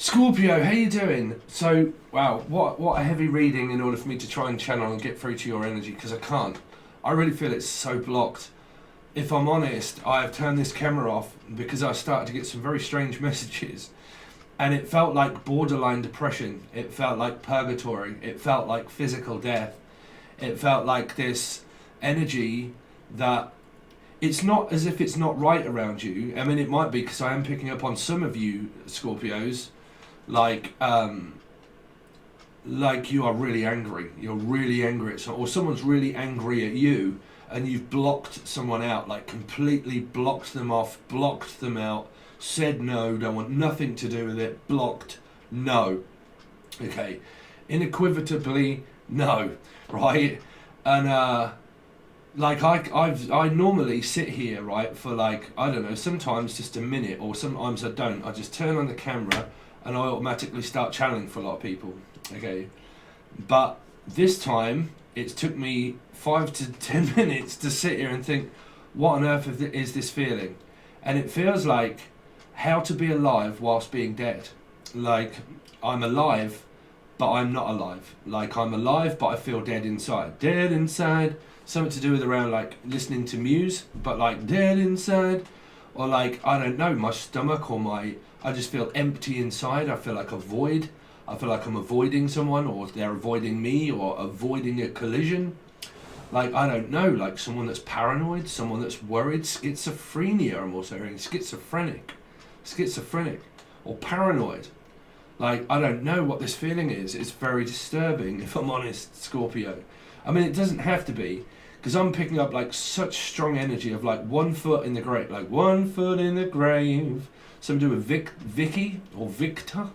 Scorpio, how you doing? So, wow, what a heavy reading in order for me to try and channel and get through to your energy, because I can't. I really feel it's so blocked. If I'm honest, I have turned this camera off because I started to get some very strange messages, and it felt like borderline depression. It felt like purgatory. It felt like physical death. It felt like this energy that it's not as if it's not right around you. I mean, it might be, because I am picking up on some of you Scorpios, like you are really angry. You're really angry at someone, or someone's really angry at you, and you've blocked someone out, like completely blocked them off, blocked them out, said no, don't want nothing to do with it, blocked, no. Okay, unequivocally, no, right? And like I normally sit here, right, for like, I don't know, sometimes just a minute, or sometimes I don't. I just turn on the camera and I automatically start channeling for a lot of people, okay? But this time, it took me 5 to 10 minutes to sit here and think, what on earth is this feeling? And it feels like how to be alive whilst being dead. Like, I'm alive, but I'm not alive. Like, I'm alive, but I feel dead inside. Dead inside. Something to do with around like listening to Muse, but like dead inside. Or like, I don't know, my stomach, or I just feel empty inside. I feel like a void. I feel like I'm avoiding someone, or they're avoiding me, or avoiding a collision. Like, I don't know, like someone that's paranoid, someone that's worried. Schizophrenia, I'm also hearing. Schizophrenic, or paranoid. Like, I don't know what this feeling is. It's very disturbing, if I'm honest, Scorpio. I mean, it doesn't have to be, because I'm picking up like such strong energy of like 1 foot in the grave, like 1 foot in the grave. Something to do with Vicky or Victor,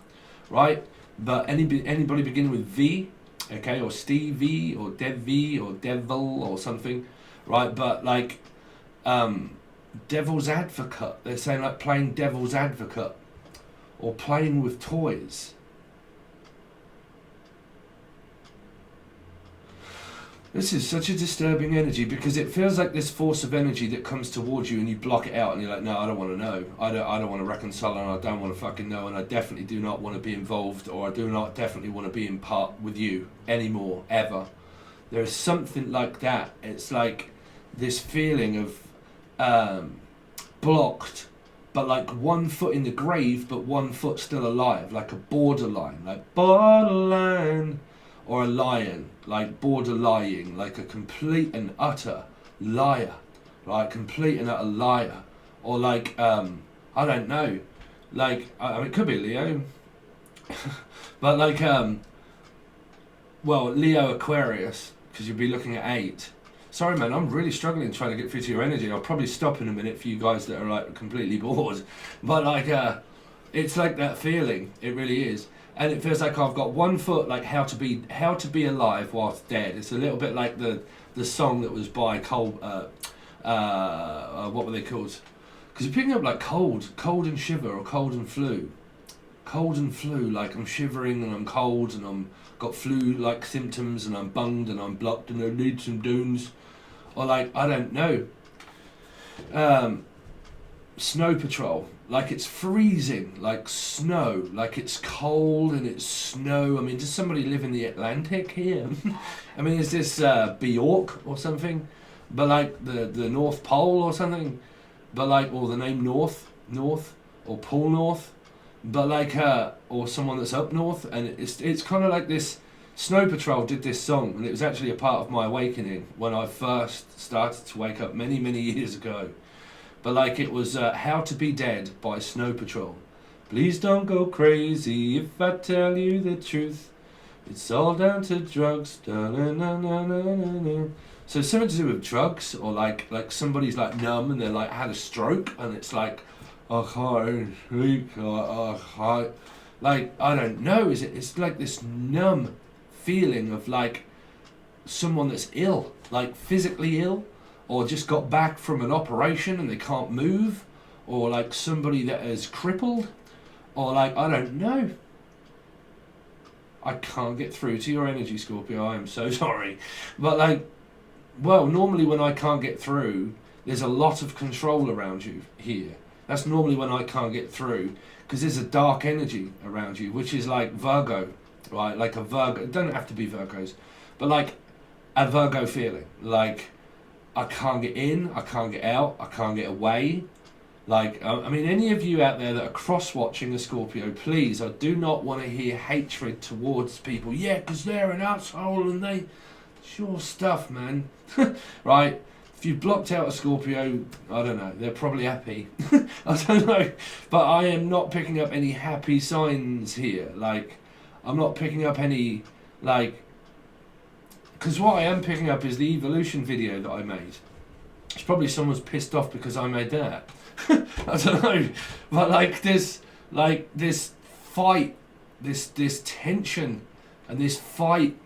right? But anybody beginning with V, okay, or Stevie or Devi or Devil or something, right? But like devil's advocate, they're saying like playing devil's advocate or playing with toys. This is such a disturbing energy, because it feels like this force of energy that comes towards you and you block it out and you're like, no, I don't want to know. I don't want to reconcile, and I don't want to fucking know, and I definitely do not want to be involved, or I do not definitely want to be in part with you anymore, ever. There is something like that. It's like this feeling of blocked, but like 1 foot in the grave, but 1 foot still alive, like a borderline, or a lion, like border lying, like a complete and utter liar, like complete and utter liar, or like I don't know, like I mean, it could be Leo, but like well, Leo Aquarius, because you'd be looking at 8. Sorry, man, I'm really struggling trying to get through to your energy. I'll probably stop in a minute for you guys that are like completely bored, but like it's like that feeling. It really is. And it feels like I've got 1 foot, like how to be alive whilst dead. It's a little bit like the song that was by Cold. What were they called? Because you're picking up like cold and shiver, or cold and flu. Like I'm shivering and I'm cold and I'm got flu-like symptoms and I'm bunged and I'm blocked and I need some dunes. Or like, I don't know. Snow patrol, like it's freezing, like snow, like it's cold and it's snow. I mean, does somebody live in the Atlantic here? I mean, is this Bjork or something? But like the North Pole or something? But like, or the name North, or Pole North? But like, or someone that's up north, and it's kind of like this. Snow Patrol did this song, and it was actually a part of my awakening when I first started to wake up many years ago. But like, it was How to Be Dead by Snow Patrol. Please don't go crazy if I tell you the truth. It's all down to drugs. Da-na-na-na-na-na. So something to do with drugs, or like somebody's like numb and they're like had a stroke, and it's like, I can't sleep. I can't. Like, I don't know. It's like this numb feeling of like someone that's ill, like physically ill, or just got back from an operation and they can't move, or like somebody that is crippled, or like, I don't know. I can't get through to your energy, Scorpio, I am so sorry. But like, well, normally when I can't get through, there's a lot of control around you here. That's normally when I can't get through, because there's a dark energy around you, which is like Virgo, right? Like a Virgo, it doesn't have to be Virgos, but like a Virgo feeling, like I can't get in, I can't get out, I can't get away. Like, I mean, any of you out there that are cross-watching a Scorpio, please, I do not want to hear hatred towards people. Yeah, because they're an asshole and it's your stuff, man. Right? If you blocked out a Scorpio, I don't know, they're probably happy. I don't know. But I am not picking up any happy signs here. Like, I'm not picking up any, like, because what I am picking up is the evolution video that I made. It's probably someone's pissed off because I made that. I don't know. But like this fight, this tension and this fight,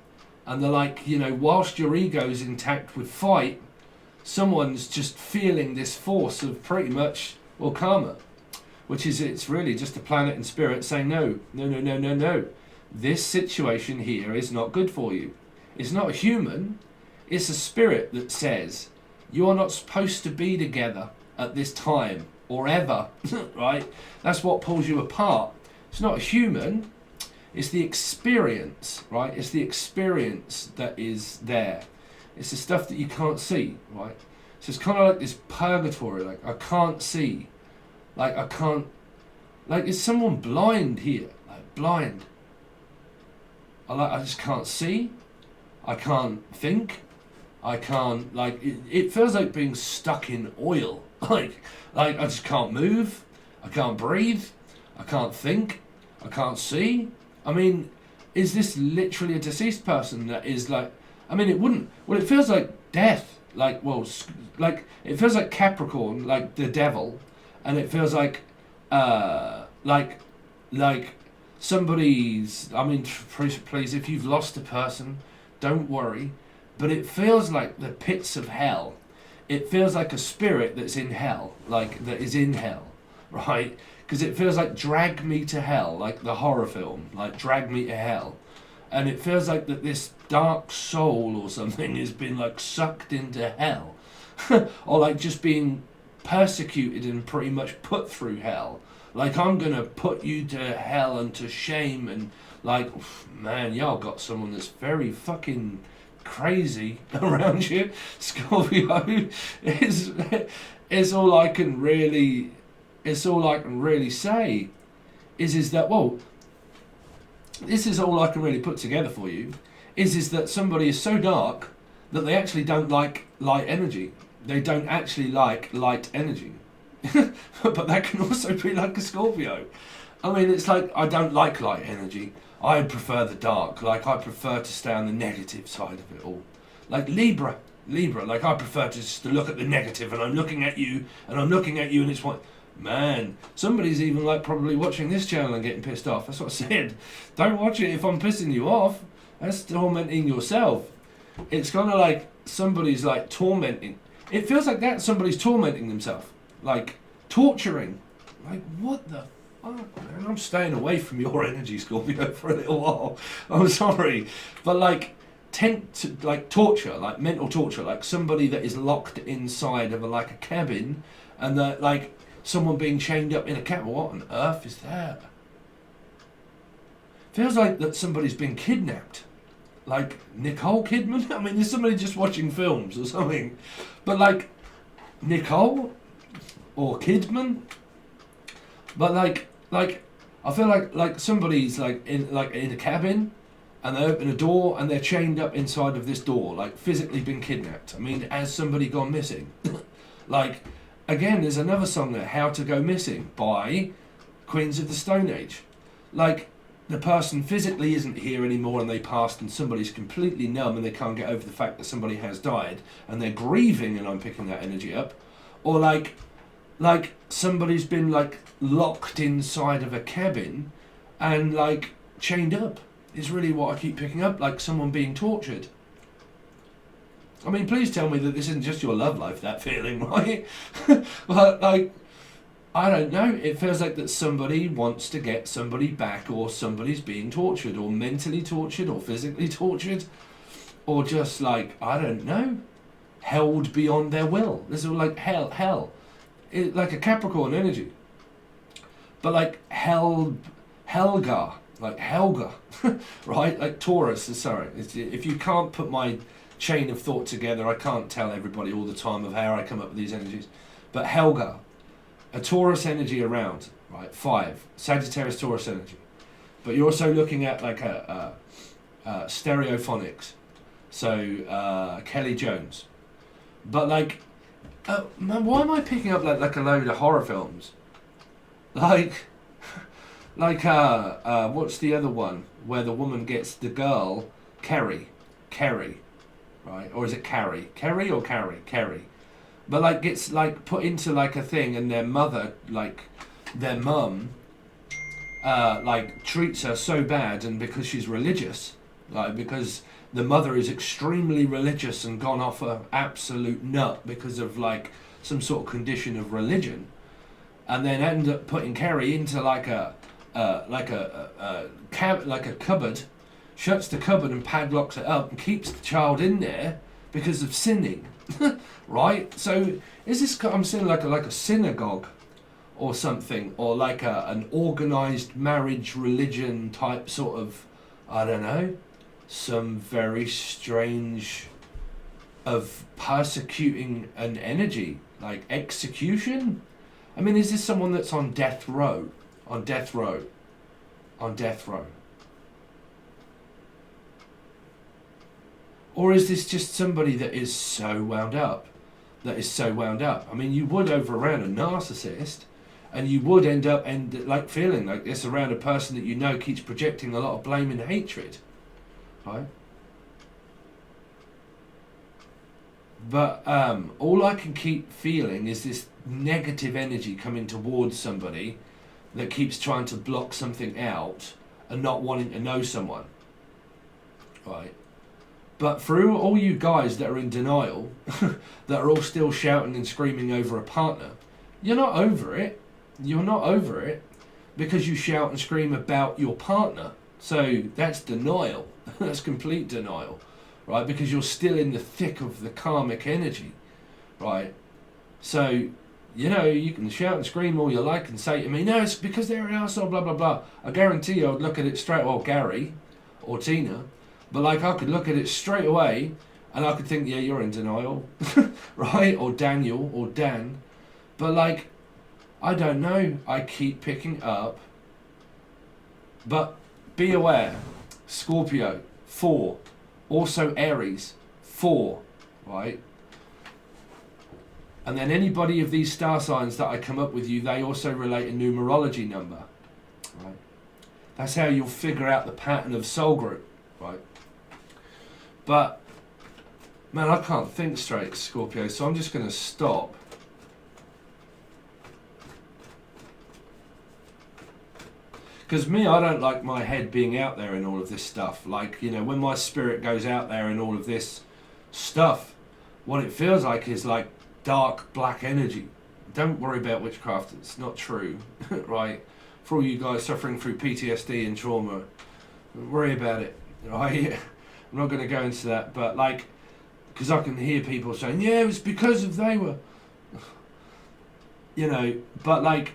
and they're like, you know, whilst your ego's intact with fight, someone's just feeling this force of pretty much, well, karma, which is, it's really just a planet and spirit saying no. This situation here is not good for you. It's not a human, it's a spirit that says you are not supposed to be together at this time or ever, right? That's what pulls you apart. It's not a human, it's the experience, right? It's the experience that is there. It's the stuff that you can't see, right? So it's kind of like this purgatory, like I can't see, like I can't, like is someone blind here? Like blind. I just can't see, I can't think, I can't, like, it feels like being stuck in oil. Like I just can't move, I can't breathe, I can't think, I can't see. I mean, is this literally a deceased person that is like, I mean, it wouldn't, well, it feels like death, like, well, like, it feels like Capricorn, like the devil, and it feels like somebody's, I mean, please, if you've lost a person, don't worry, but it feels like the pits of hell. It feels like a spirit that's in hell, like that is in hell, right? Because it feels like drag me to hell, like the horror film, like drag me to hell. And it feels like that this dark soul or something has been like sucked into hell. Or like just being persecuted and pretty much put through hell. Like I'm going to put you to hell and to shame, and like, man, y'all got someone that's very fucking crazy around you. Scorpio is all I can really, it's all I can really say is that, well, this is all I can really put together for you, is that somebody is so dark that they actually don't like light energy. They don't actually like light energy. But that can also be like a Scorpio. I mean, it's like, I don't like light energy. I prefer the dark. Like, I prefer to stay on the negative side of it all. Like Libra, like I prefer to just to look at the negative, and I'm looking at you, and it's like, man, somebody's even like probably watching this channel and getting pissed off. That's what I said. Don't watch it if I'm pissing you off. That's tormenting yourself. It's kind of like somebody's like tormenting. It feels like that somebody's tormenting themselves. Like torturing. Like, what the fuck, man? I'm staying away from your energy, Scorpio, for a little while. I'm sorry. But like torture, like mental torture, like somebody that is locked inside of like a cabin, and that like someone being chained up in a cabin. What on earth is that? Feels like that somebody's been kidnapped. Like Nicole Kidman? I mean, is somebody just watching films or something? But like Nicole or Kidman? But like I feel like somebody's like in a cabin, and they open a door and they're chained up inside of this door, like physically been kidnapped. I mean, has somebody gone missing? Like, again, there's another song there, How to Go Missing by Queens of the Stone Age. Like, the person physically isn't here anymore and they passed, and somebody's completely numb and they can't get over the fact that somebody has died and they're grieving, and I'm picking that energy up. Or like somebody's been like locked inside of a cabin and like chained up is really what I keep picking up, like someone being tortured. I mean, please tell me that this isn't just your love life, that feeling, right? But like, I don't know, it feels like that somebody wants to get somebody back, or somebody's being tortured, or mentally tortured, or physically tortured, or just like, I don't know, held beyond their will. This is like hell. Like a Capricorn energy. But like Helga, like Helga, right? Like Taurus, sorry. If you can't put my chain of thought together, I can't tell everybody all the time of how I come up with these energies. But Helga, a Taurus energy around, right? 5, Sagittarius Taurus energy. But you're also looking at like a stereophonics, so Kelly Jones. But like, man, why am I picking up like a load of horror films? Like what's the other one where the woman gets the girl, Kerry, right? Or is it Carrie? Kerry or Carrie? Kerry. But like gets like put into like a thing, and their mother, like their mum, like treats her so bad, and because she's religious, like because the mother is extremely religious and gone off a absolute nut because of like some sort of condition of religion, and then end up putting Kerry into like a cupboard, shuts the cupboard and padlocks it up and keeps the child in there because of sinning, right? So is this, I'm saying like a synagogue or something, or like an organized marriage religion type sort of, I don't know, some very strange of persecuting an energy, like execution? I mean, is this someone that's on death row? On death row? On death row? Or is this just somebody that is so wound up? That is so wound up. I mean, you would over around a narcissist, and you would end up like feeling like this around a person that you know keeps projecting a lot of blame and hatred, right? But all I can keep feeling is this negative energy coming towards somebody that keeps trying to block something out and not wanting to know someone, right? But for all you guys that are in denial, that are all still shouting and screaming over a partner, you're not over it. You're not over it because you shout and scream about your partner. So that's denial. That's complete denial, right? Because you're still in the thick of the karmic energy, right? So, you know, you can shout and scream all you like and say to me, no, it's because they're an arsehole, blah, blah, blah. I guarantee you I would look at it straight, or Gary or Tina, but like I could look at it straight away and I could think, yeah, you're in denial, right? Or Daniel or Dan. But like, I don't know. I keep picking up. But be aware, Scorpio, 4. Also Aries, 4, right? And then anybody of these star signs that I come up with you, they also relate a numerology number, right? That's how you'll figure out the pattern of soul group, right? But, man, I can't think straight, Scorpio, so I'm just going to stop. Because me, I don't like my head being out there in all of this stuff. Like, you know, when my spirit goes out there in all of this stuff, what it feels like is like dark black energy. Don't worry about witchcraft, it's not true, right? For all you guys suffering through PTSD and trauma, don't worry about it, right? I'm not going to go into that, but like, because I can hear people saying, yeah, it was because of they were, you know, but like,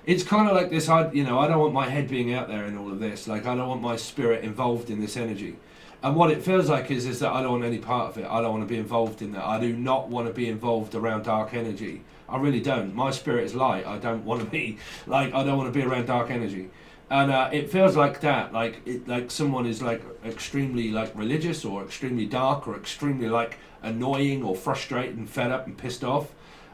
it's kind of like this, I don't want my head being out there in all of this. Like, I don't want my spirit involved in this energy. And what it feels like is that I don't want any part of it. I don't want to be involved in that. I do not want to be involved around dark energy. I really don't. My spirit is light. I don't want to be, like, I don't want to be around dark energy. And it feels like that, like someone is like extremely like religious or extremely dark or extremely like annoying or frustrated and fed up and pissed off.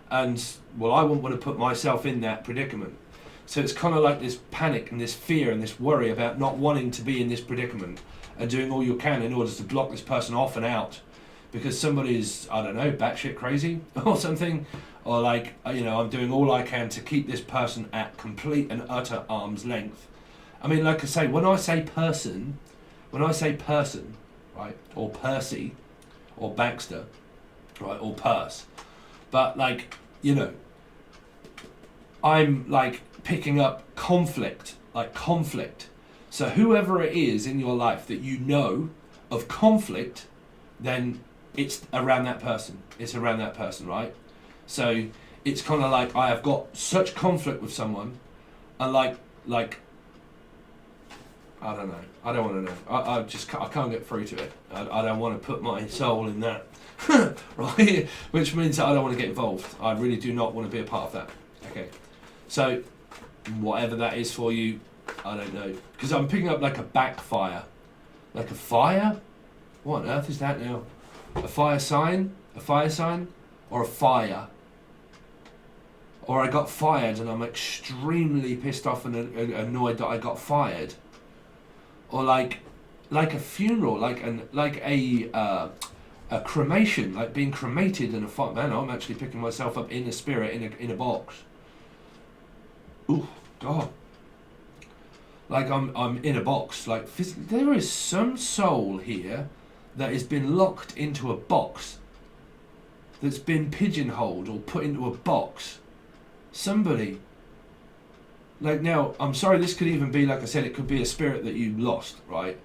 And, well, I wouldn't want to put myself in that predicament. So it's kind of like this panic and this fear and this worry about not wanting to be in this predicament and doing all you can in order to block this person off and out because somebody's, I don't know, batshit crazy or something. Or like, you know, I'm doing all I can to keep this person at complete and utter arm's length. I mean, like I say, when I say person, right, or Percy, or Baxter, right, or Purse, but like, you know, I'm like picking up conflict, like conflict. So whoever it is in your life that you know of conflict, then it's around that person. It's around that person, right? So it's kind of like I have got such conflict with someone, and like I don't know. I don't want to know. I can't get through to it. I don't want to put my soul in that, right? Which means that I don't want to get involved. I really do not want to be a part of that. Okay, so whatever that is for you, I don't know, because I'm picking up like a backfire, like a fire. What on earth is that now? A fire sign? A fire sign? Or a fire? Or I got fired and I'm extremely pissed off and annoyed that I got fired. Or like a funeral, like a cremation, like being cremated in a fire. Man, I'm actually picking myself up in a spirit in a box. Ooh, God. Like I'm in a box. Like there is some soul here that has been locked into a box, that's been pigeonholed or put into a box. Somebody. Like now, I'm sorry, this could even be, like I said, it could be a spirit that you lost, right?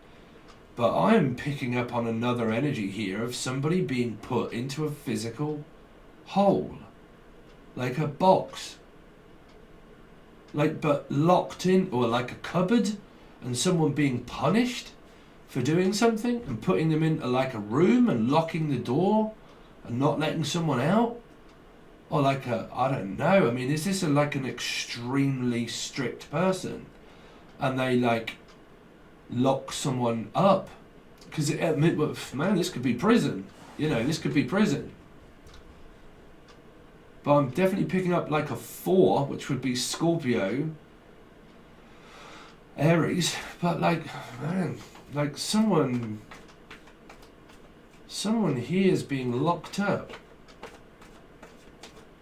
But I'm picking up on another energy here of somebody being put into a physical hole. Like a box. Like, but locked in, or like a cupboard, and someone being punished for doing something and putting them into like a room and locking the door and not letting someone out. Or like I don't know, I mean, is this like an extremely strict person and they like lock someone up? Because man, this could be prison, you know, this could be prison. But I'm definitely picking up like a 4, which would be Scorpio, Aries, but like, man, like someone here is being locked up.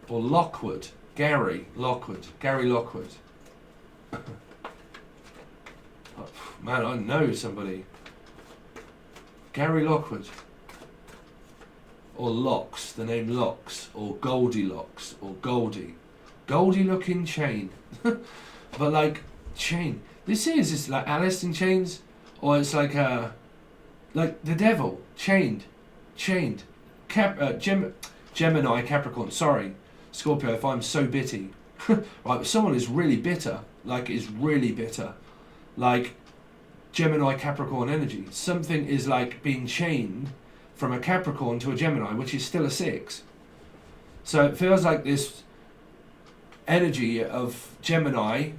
Or Lockwood. Gary Lockwood. Oh, man, I know somebody. Gary Lockwood. Or Locks, the name Locks. Or Goldilocks. Or Goldie. Goldie looking chain. But like, chain. It's like Alice in Chains. Or it's like the devil. Chained. Gemini, Capricorn, sorry. Scorpio, if I'm so bitty. Right, but someone is really bitter. Like Gemini, Capricorn energy. Something is like being chained from a Capricorn to a Gemini, which is still a 6. So it feels like this energy of Gemini,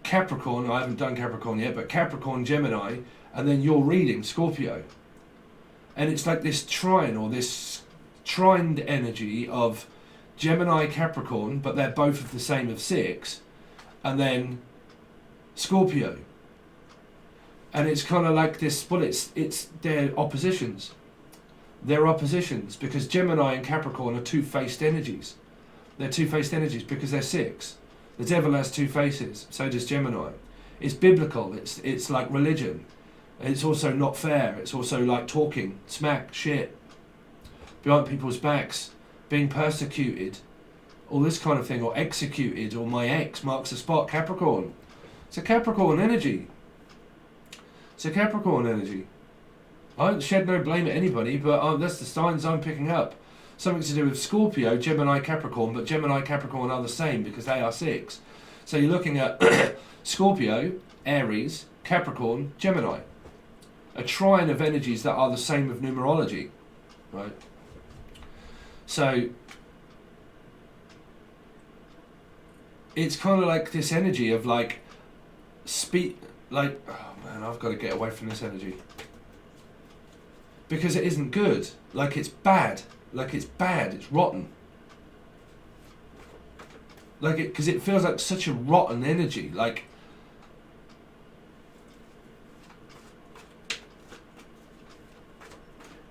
Capricorn, I haven't done Capricorn yet, but Capricorn, Gemini, and then you're reading Scorpio. And it's like this trine, or this trined energy of Gemini, Capricorn, but they're both of the same of 6, and then Scorpio. And it's kind of like this, well, it's their oppositions. They're oppositions because Gemini and Capricorn are two-faced energies. They're two-faced energies because they're 6. The devil has 2 faces, so does Gemini. It's biblical, it's like religion. It's also not fair, it's also like talking, smack, shit, behind people's backs, being persecuted, all this kind of thing, or executed, or my ex marks the spot. Capricorn. It's a Capricorn energy. I don't shed no blame at anybody, but that's the signs I'm picking up. Something to do with Scorpio, Gemini, Capricorn, but Gemini, Capricorn are the same because they are 6. So you're looking at Scorpio, Aries, Capricorn, Gemini. A trine of energies that are the same of numerology, right? So it's kind of like this energy of like oh man, I've got to get away from this energy because it isn't good. Like it's bad. It's rotten. Because it feels like such a rotten energy. Like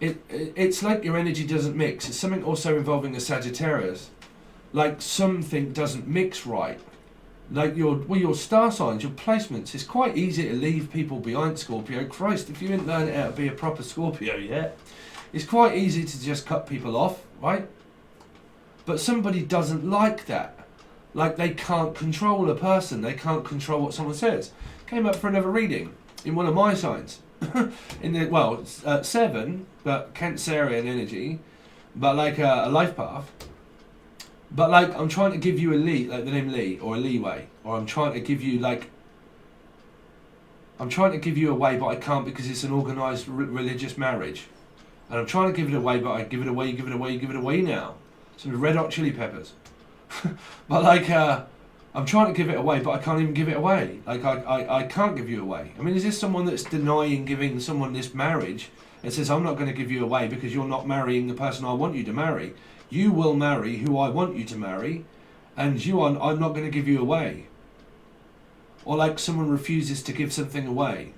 it's like your energy doesn't mix. It's something also involving a Sagittarius. Like something doesn't mix right. Like your star signs, your placements. It's quite easy to leave people behind, Scorpio. Christ, if you didn't learn how to be a proper Scorpio yet, it's quite easy to just cut people off, right? But somebody doesn't like that. Like they can't control a person. They can't control what someone says. Came up for another reading in one of my signs. In the 7, but Cancerian energy, but like a life path. But like, I'm trying to give you a like the name Lee, or a leeway, or I'm trying to give you like, I'm trying to give you away, but I can't because it's an organised religious marriage. And I'm trying to give it away, but I give it away, you give it away, you give it away now. So the Red Hot Chili Peppers. But like, I'm trying to give it away, but I can't even give it away. Like, I can't give you away. I mean, is this someone that's denying giving someone this marriage and says, I'm not going to give you away because you're not marrying the person I want you to marry. You will marry who I want you to marry, and I'm not going to give you away. Or like someone refuses to give something away.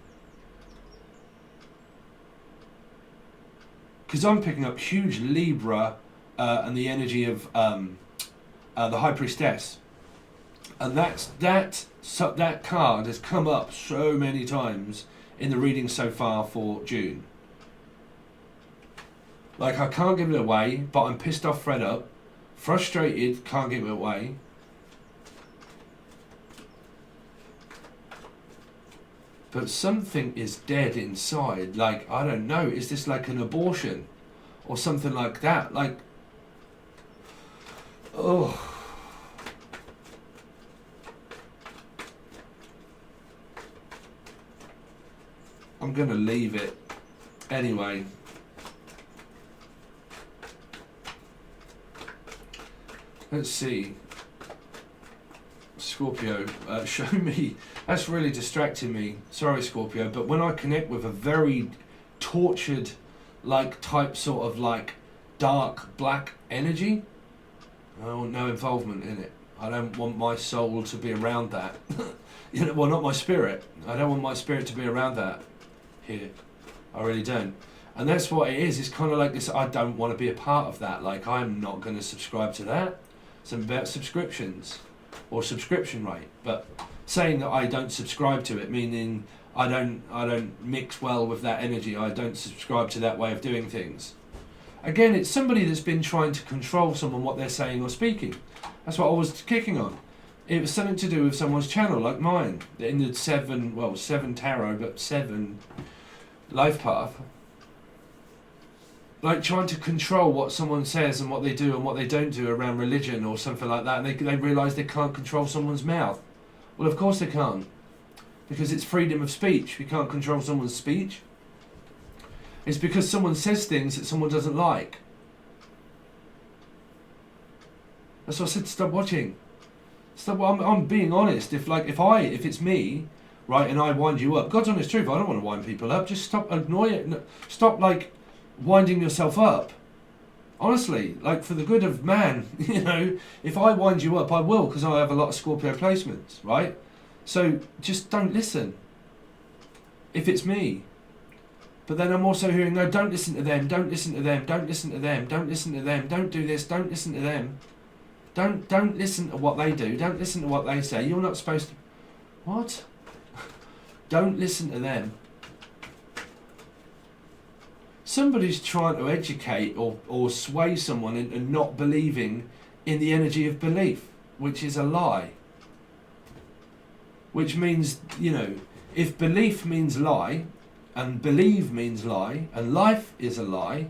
Because I'm picking up huge Libra and the energy of the High Priestess. And that card has come up so many times in the reading so far for June. Like, I can't give it away, but I'm pissed off, fed up, frustrated, can't give it away. But something is dead inside. Like, I don't know, is this like an abortion? Or something like that? Like, oh. I'm going to leave it. Anyway. Let's see. Scorpio, show me. That's really distracting me. Sorry, Scorpio, but when I connect with a very tortured, like, type sort of like dark black energy, I want no involvement in it. I don't want my soul to be around that. You know, well, not my spirit. I don't want my spirit to be around that here. I really don't. And that's what it is. It's kind of like this. I don't want to be a part of that. Like, I'm not going to subscribe to that. It's about subscriptions or subscription rate. But saying that I don't subscribe to it, meaning I don't mix well with that energy. I don't subscribe to that way of doing things. Again, it's somebody that's been trying to control someone, what they're saying or speaking. That's what I was kicking on. It was something to do with someone's channel, like mine, in the seven tarot, but 7 life path. Like trying to control what someone says and what they do and what they don't do around religion or something like that, and they realise they can't control someone's mouth. Well, of course they can't, because it's freedom of speech. We can't control someone's speech. It's because someone says things that someone doesn't like. That's what I said. Stop watching. Stop. I'm being honest. If it's me, right, and I wind you up, God's honest truth. I don't want to wind people up. Just stop. Ignore it. Stop like winding yourself up. Honestly, like for the good of man, you know. If I wind you up, I will, because I have a lot of Scorpio placements, right? So just don't listen. If it's me. But then I'm also hearing, no, don't listen to them, don't listen to them, don't listen to them, don't listen to them, don't do this, don't listen to them. Don't listen to what they do, don't listen to what they say. You're not supposed to... What? Don't listen to them. Somebody's trying to educate or sway someone into not believing in the energy of belief, which is a lie. Which means, you know, if belief means lie, and believe means lie, and life is a lie,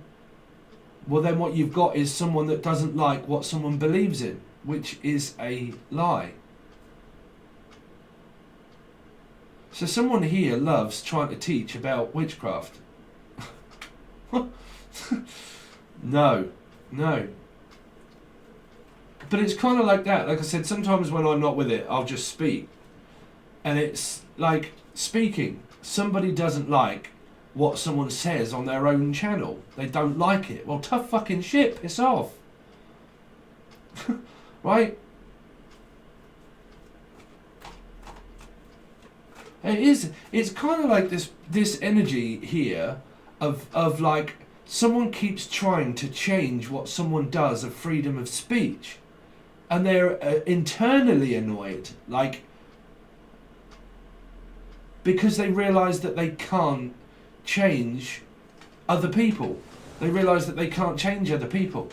well then what you've got is someone that doesn't like what someone believes in, which is a lie. So someone here loves trying to teach about witchcraft. No. But it's kind of like that. Like I said, sometimes when I'm not with it, I'll just speak. And it's like speaking. Somebody doesn't like what someone says on their own channel. They don't like it. Well, tough fucking shit. Piss off. Right? It's kind of like this energy here of like someone keeps trying to change what someone does of freedom of speech. And they're internally annoyed. Like, because they realise that they can't change other people. They realise that they can't change other people.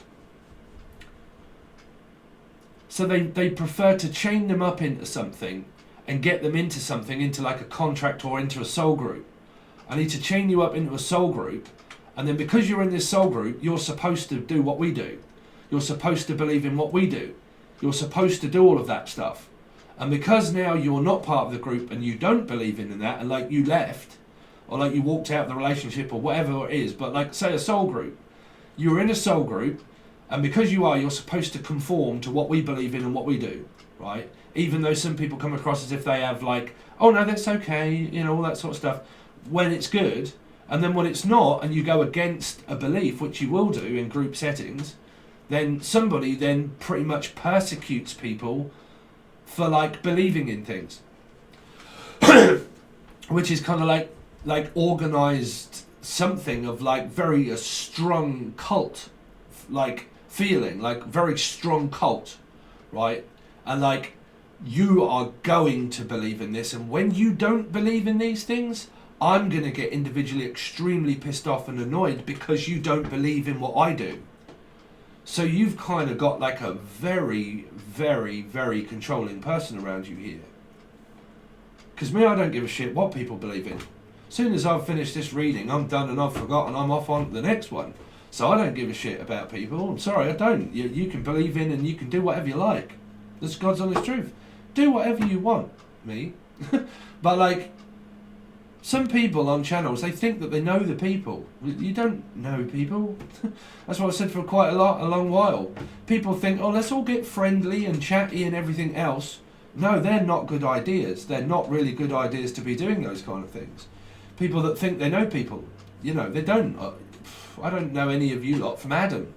So they prefer to chain them up into something and get them into something, into like a contract or into a soul group. I need to chain you up into a soul group, and then because you're in this soul group, you're supposed to do what we do. You're supposed to believe in what we do. You're supposed to do all of that stuff. And because now you're not part of the group and you don't believe in that, and like you left, or like you walked out of the relationship or whatever it is, but like say a soul group, you're in a soul group, and because you are, you're supposed to conform to what we believe in and what we do, right? Even though some people come across as if they have like, oh no, that's okay, you know, all that sort of stuff, when it's good, and then when it's not, and you go against a belief, which you will do in group settings, then somebody then pretty much persecutes people for like believing in things. Which is kind of like organized something of like very a strong cult like feeling, like very strong cult, right? And like you are going to believe in this, and when you don't believe in these things, I'm going to get individually extremely pissed off and annoyed because you don't believe in what I do. So you've kind of got like a very, very, very controlling person around you here. Because me, I don't give a shit what people believe in. As soon as I've finished this reading, I'm done and I've forgotten, I'm off on to the next one. So I don't give a shit about people. I'm sorry, I don't. You can believe in and you can do whatever you like. That's God's honest truth. Do whatever you want, me. But like, some people on channels, they think that they know the people. You don't know people. That's what I said for quite a long while. People think, oh, let's all get friendly and chatty and everything else. No, they're not good ideas. They're not really good ideas to be doing those kind of things. People that think they know people, you know, they don't. I don't know any of you lot from Adam,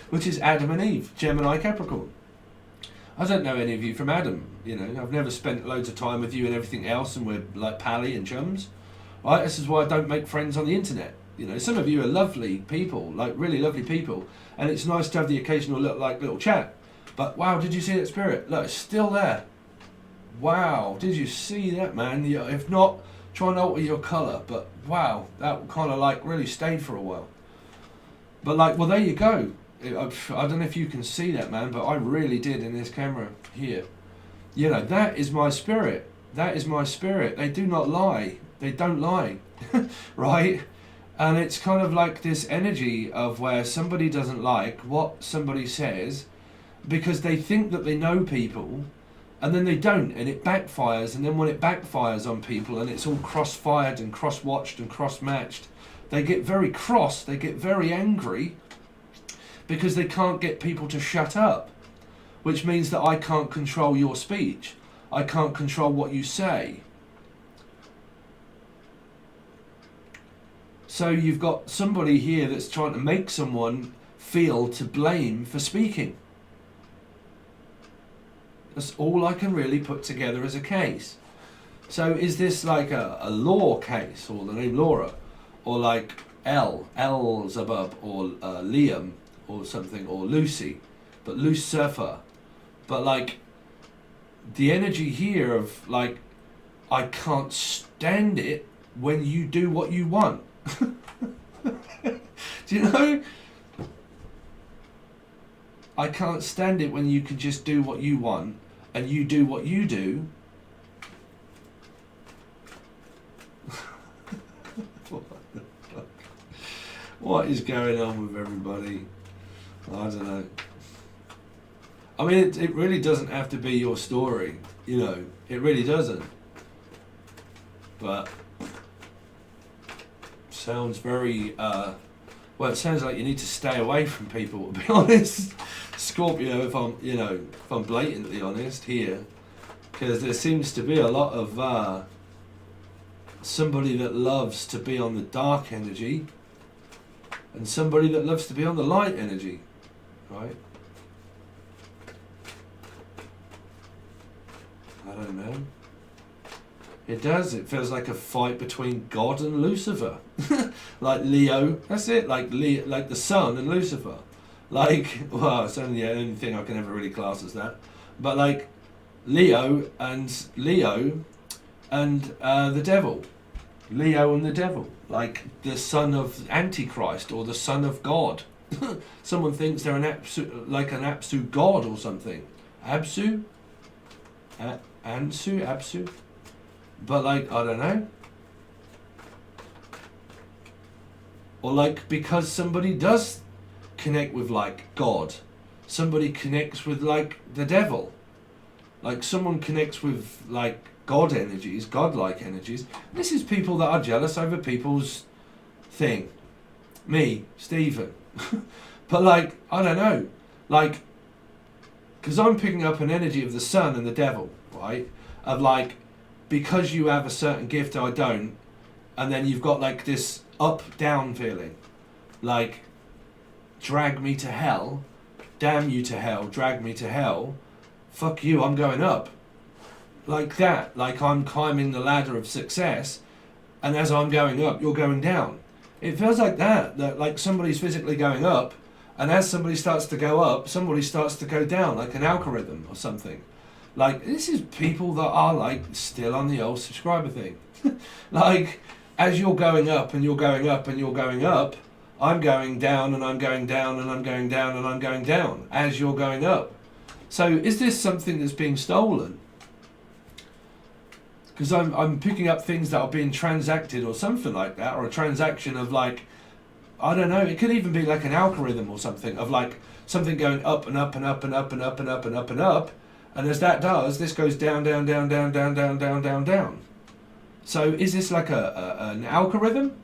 which is Adam and Eve, Gemini, Capricorn. I don't know any of you from Adam, you know. I've never spent loads of time with you and everything else, and we're like pally and chums. Right, this is why I don't make friends on the internet. You know, some of you are lovely people, like really lovely people, and it's nice to have the occasional little chat. But wow, did you see that spirit? Look, it's still there. Wow, did you see that, man? If not, try and alter your colour. But wow, that kind of like really stayed for a while. But like, well, there you go. I don't know if you can see that, man, but I really did in this camera here. You know, that is my spirit. That is my spirit. They do not lie. They don't lie, right? And it's kind of like this energy of where somebody doesn't like what somebody says because they think that they know people, and then they don't, and it backfires. And then when it backfires on people and it's all cross-fired and cross-watched and cross-matched, they get very cross, they get very angry because they can't get people to shut up, which means that I can't control your speech. I can't control what you say. So you've got somebody here that's trying to make someone feel to blame for speaking. That's all I can really put together as a case. So is this like a law case, or the name Laura, or like Elzebub, or Liam, or something, or Lucy, but Lucifer. But like, the energy here of like, I can't stand it when you do what you want. Do you know? I can't stand it when you can just do what you want and you do what you do. What the fuck? What is going on with everybody? I don't know. I mean, it really doesn't have to be your story, you know. It really doesn't. But sounds very well, it sounds like you need to stay away from people, to be honest, Scorpio, if I'm blatantly honest here, because there seems to be a lot of somebody that loves to be on the dark energy and somebody that loves to be on the light energy, right? I don't know. It does. It feels like a fight between God and Lucifer. Like Leo. That's it. Like the sun and Lucifer. Like, well, it's only the only thing I can ever really class as that. But like Leo and the devil. Leo and the devil. Like the son of Antichrist or the son of God. Someone thinks they're an absolute god or something. Absu? Absu? But like, I don't know. Or like, because somebody does connect with like God somebody connects with like the devil. Like someone connects with like God energies, godlike energies. This is people that are jealous over people's thing. Me, Stephen. But like, I don't know. Like, because I'm picking up an energy of the sun and the devil, right? Of like, because you have a certain gift, I don't. And then you've got like this up-down feeling. Like, drag me to hell. Damn you to hell. Drag me to hell. Fuck you, I'm going up. Like that. Like I'm climbing the ladder of success. And as I'm going up, you're going down. It feels like that. That like somebody's physically going up. And as somebody starts to go up, somebody starts to go down. Like an algorithm or something. Like, this is people that are like still on the old subscriber thing. Like, as you're going up and you're going up and you're going up, I'm going down and I'm going down and I'm going down and I'm going down as you're going up. So is this something that's being stolen? Because I'm picking up things that are being transacted or something like that, or a transaction of like, I don't know, it could even be like an algorithm or something of like something going up and up and up and up and up and up and up and up. And as that does, this goes down, down, down, down, down, down, down, down, down. So is this like an algorithm?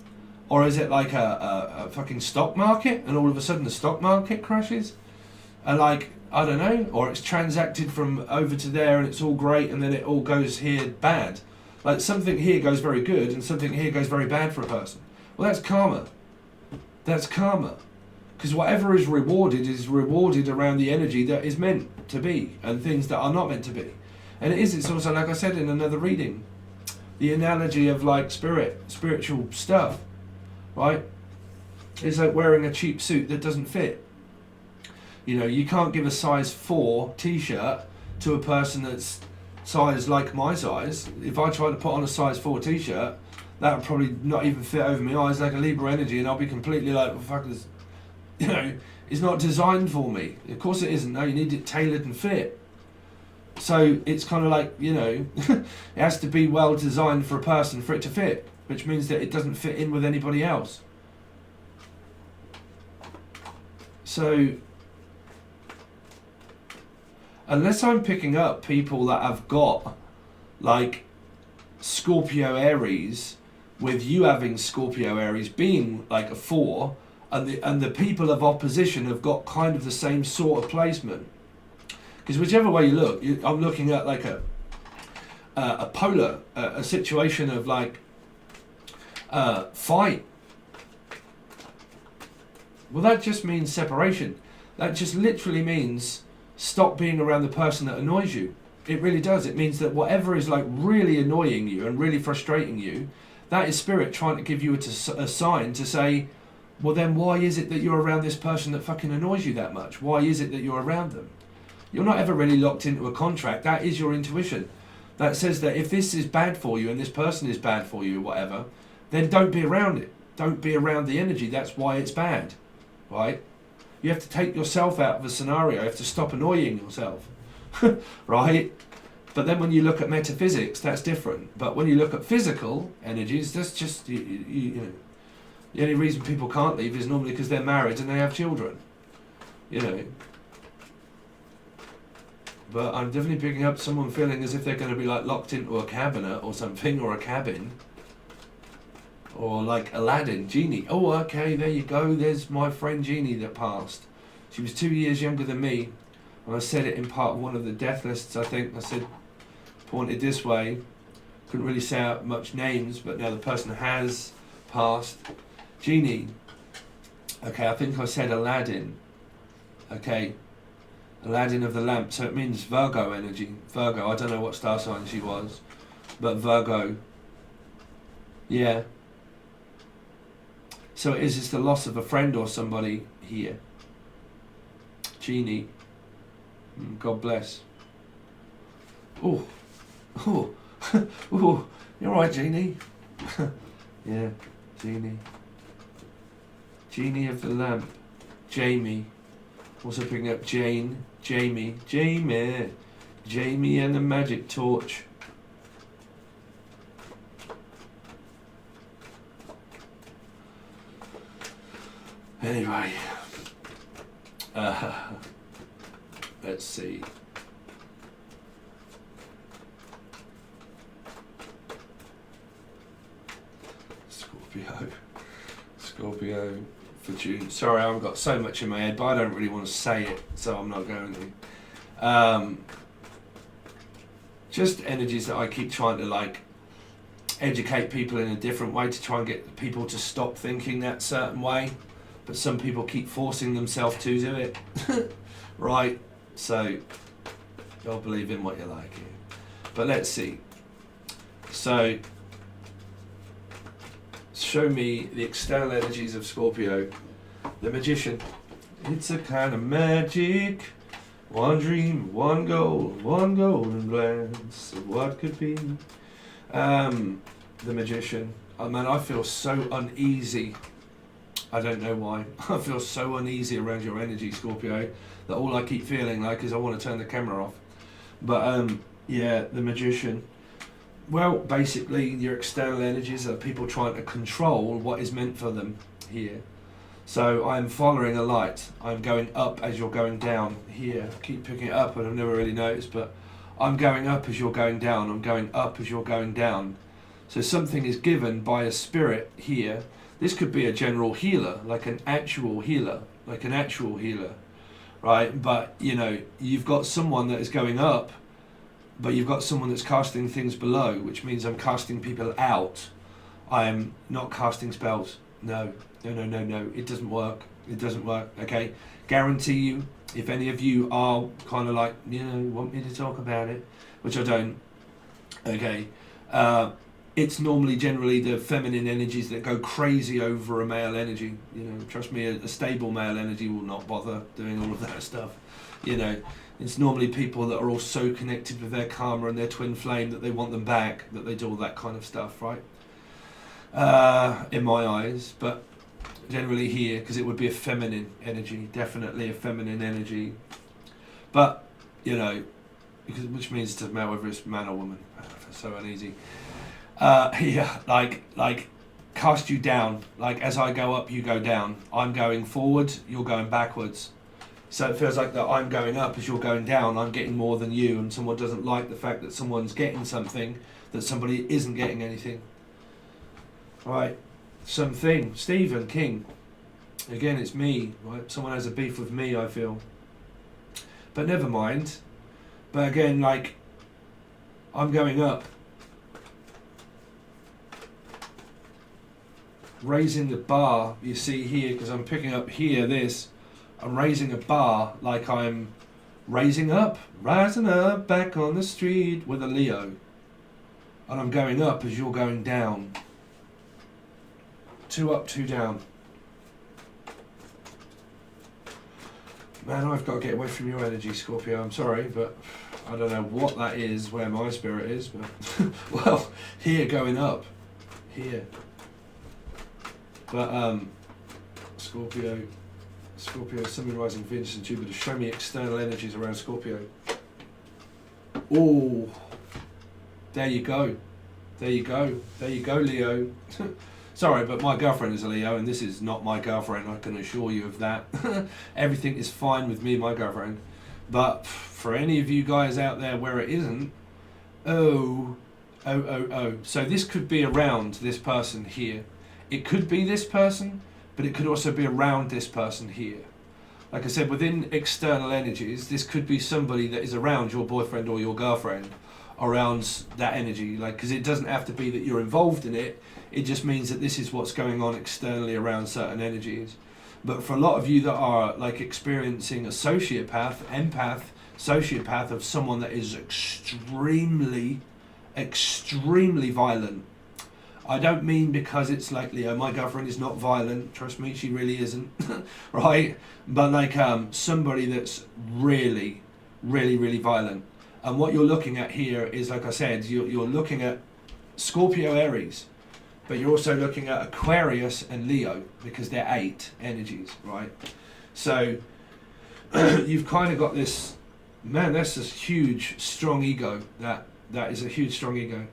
Or is it like a fucking stock market and all of a sudden the stock market crashes? And like, I don't know, or it's transacted from over to there and it's all great and then it all goes here bad. Like something here goes very good and something here goes very bad for a person. Well, that's karma. That's karma. Because whatever is rewarded around the energy that is meant to be and things that are not meant to be. And it's also, like I said in another reading, the analogy of like spiritual stuff, right? It's like wearing a cheap suit that doesn't fit. You know, you can't give a size 4 t-shirt to a person that's size like my size. If I try to put on a size 4 t-shirt, that would probably not even fit over my eyes, like a Libra energy, and I'll be completely like, well, fuck this. You know, it's not designed for me. Of course it isn't. No, you need it tailored and fit. So it's kind of like, you know, it has to be well designed for a person for it to fit, which means that it doesn't fit in with anybody else. So, unless I'm picking up people that have got, like, Scorpio Aries, with you having Scorpio Aries being like a 4, and the people of opposition have got kind of the same sort of placement. Because whichever way you look, I'm looking at like a polar, a situation of like fight. Well, that just means separation. That just literally means stop being around the person that annoys you. It really does. It means that whatever is like really annoying you and really frustrating you, that is spirit trying to give you a sign to say, well then why is it that you're around this person that fucking annoys you that much? Why is it that you're around them? You're not ever really locked into a contract. That is your intuition. That says that if this is bad for you and this person is bad for you or whatever, then don't be around it. Don't be around the energy. That's why it's bad, right? You have to take yourself out of the scenario. You have to stop annoying yourself, right? But then when you look at metaphysics, that's different. But when you look at physical energies, that's just, you know, the only reason people can't leave is normally because they're married and they have children, you know. But I'm definitely picking up someone feeling as if they're going to be like locked into a cabinet or something, or a cabin. Or like Aladdin, Genie. Oh, okay, there you go. There's my friend Genie that passed. She was 2 years younger than me. And I said it in part one of the death lists, I think. I said, pointed this way. Couldn't really say out much names, but now the person has passed. Genie. Okay, I think I said Aladdin. Okay. Aladdin of the lamp. So it means Virgo energy. Virgo. I don't know what star sign she was. But Virgo. Yeah. So is this the loss of a friend or somebody here? Genie. God bless. Oh. Oh. Oh. You're right, Genie. Yeah. Genie. Genie of the lamp. Jamie. Also picking up Jane. Jamie. Jamie. Jamie and the magic torch. Anyway, Let's see. Scorpio for June. Sorry, I've got so much in my head, but I don't really want to say it, so I'm not going to. Just energies that I keep trying to like educate people in a different way to try and get people to stop thinking that certain way, but some people keep forcing themselves to do it. Right, so you'll believe in what you like here. But let's see. So show me the external energies of Scorpio. The Magician. It's a kind of magic. One dream, one goal, one golden glance of what could be. The Magician. Oh man, I feel so uneasy. I don't know why. I feel so uneasy around your energy, Scorpio, that all I keep feeling like is I want to turn the camera off. But yeah, the Magician. Well, basically, your external energies are people trying to control what is meant for them here. So I'm following a light. I'm going up as you're going down here. I keep picking it up, and I've never really noticed, but I'm going up as you're going down. I'm going up as you're going down. So something is given by a spirit here. This could be a general healer, like an actual healer, right? But, you know, you've got someone that is going up, but you've got someone that's casting things below, which means I'm casting people out. I am not casting spells. No. It doesn't work. Okay? Guarantee you, if any of you are kind of like, you know, want me to talk about it, which I don't, okay, it's normally generally the feminine energies that go crazy over a male energy. You know, trust me, a stable male energy will not bother doing all of that stuff. You know, it's normally people that are all so connected with their karma and their twin flame that they want them back, that they do all that kind of stuff, right? In my eyes, but generally here, because it would be a feminine energy, definitely a feminine energy. But, you know, which means it doesn't matter whether it's man or woman. It's so uneasy. Yeah, like cast you down. Like as I go up, you go down. I'm going forward, you're going backwards. So it feels like that I'm going up as you're going down. I'm getting more than you, and someone doesn't like the fact that someone's getting something that somebody isn't getting anything. Right, something. Stephen King. Again, it's me. Right, someone has a beef with me, I feel. But never mind. But again, like I'm going up. Raising the bar, you see here, because I'm picking up here, this. I'm raising a bar like I'm rising up, back on the street with a Leo. And I'm going up as you're going down. 2 up, 2 down. Man, I've got to get away from your energy, Scorpio. I'm sorry, but I don't know what that is, where my spirit is, but well, here going up. Here. But Scorpio, Sun, Moon, Rising, Venus and Jupiter. Show me external energies around Scorpio. Oh, there you go, Leo. Sorry, but my girlfriend is a Leo, and this is not my girlfriend. I can assure you of that. Everything is fine with me and my girlfriend. But for any of you guys out there where it isn't, oh. So this could be around this person here. It could be this person, but it could also be around this person here. Like I said, within external energies, this could be somebody that is around your boyfriend or your girlfriend, around that energy. Like, because it doesn't have to be that you're involved in it. It just means that this is what's going on externally around certain energies. But for a lot of you that are like experiencing a sociopath, empath, sociopath of someone that is extremely violent. I don't mean because it's like Leo. My girlfriend is not violent. Trust me, she really isn't. Right? But like somebody that's really violent. And what you're looking at here is, like I said, you're looking at Scorpio, Aries, but you're also looking at Aquarius and Leo because they're 8 energies, right? So you've kind of got this, man, that's this huge, strong ego. That is a huge, strong ego.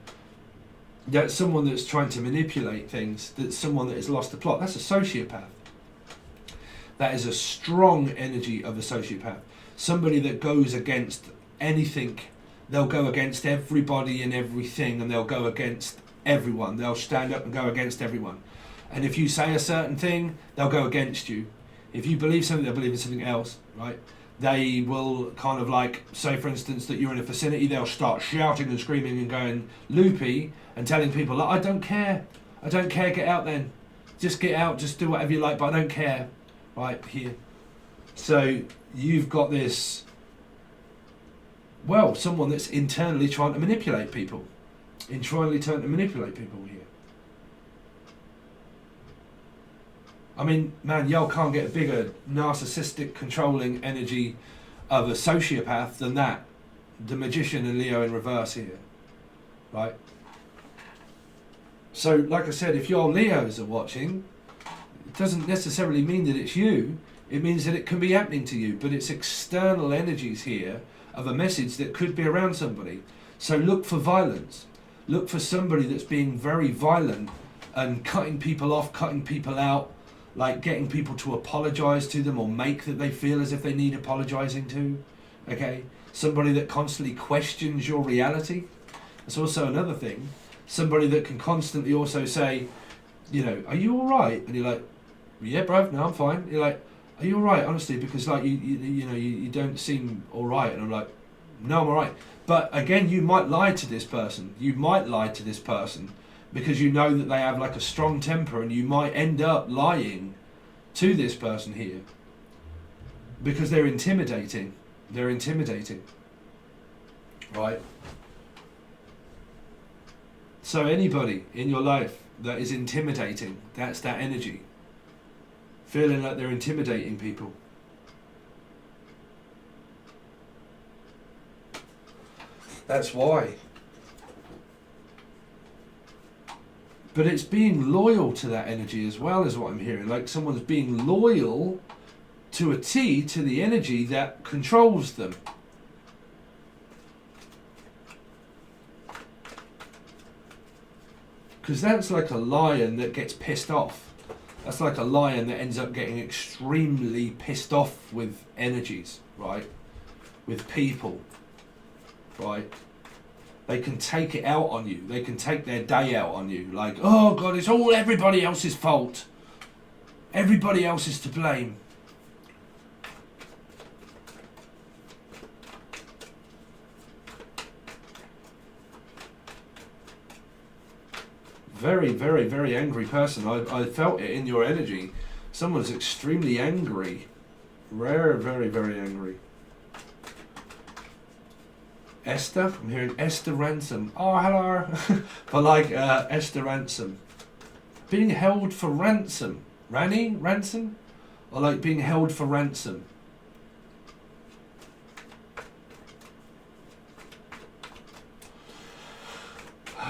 That's someone that's trying to manipulate things. That's someone that has lost the plot. That's a sociopath. That is a strong energy of a sociopath. somebody that goes against anything. They'll go against everybody and everything, and they'll go against everyone. They'll stand up and go against everyone. And if you say a certain thing, they'll go against you. If you believe something, they'll believe in something else, right? They will kind of like, say for instance that you're in a vicinity, they'll start shouting and screaming and going loopy and telling people, I don't care, get out then. Just get out, just do whatever you like, but I don't care, right, here. So you've got this, well, someone that's internally trying to manipulate people. Internally trying to manipulate people here. I mean, man, y'all can't get a bigger narcissistic, controlling energy of a sociopath than that. The Magician and Leo in reverse here, right? So, like I said, if your Leos are watching, it doesn't necessarily mean that it's you. It means that it can be happening to you, but it's external energies here of a message that could be around somebody. So look for violence. Look for somebody that's being very violent and cutting people off, cutting people out, like getting people to apologise to them or make that they feel as if they need apologising to. Okay? Somebody that constantly questions your reality. That's also another thing. Somebody that can constantly also say, you know, are you alright? And you're like, yeah, bruv, no, I'm fine. You're like, are you alright, honestly? Because like you don't seem alright. And I'm like, no, I'm alright. But again, you might lie to this person. You might lie to this person because you know that they have like a strong temper, and you might end up lying to this person here because they're intimidating. They're intimidating, right? So anybody in your life that is intimidating, that's that energy. Feeling like they're intimidating people. That's why. But it's being loyal to that energy as well, is what I'm hearing. Like someone's being loyal to a T to the energy that controls them. Because that's like a lion that gets pissed off. That's like a lion that ends up getting extremely pissed off with energies, right? With people, right? They can take it out on you. They can take their day out on you. Like, oh God, it's all everybody else's fault. Everybody else is to blame. Very, very, very angry person. I felt it in your energy. Someone's extremely angry. Very, very, very angry. Esther, I'm hearing Esther Ransom. Oh, hello. But like Esther Ransom. Being held for ransom. Rani? Ransom? Or like being held for ransom.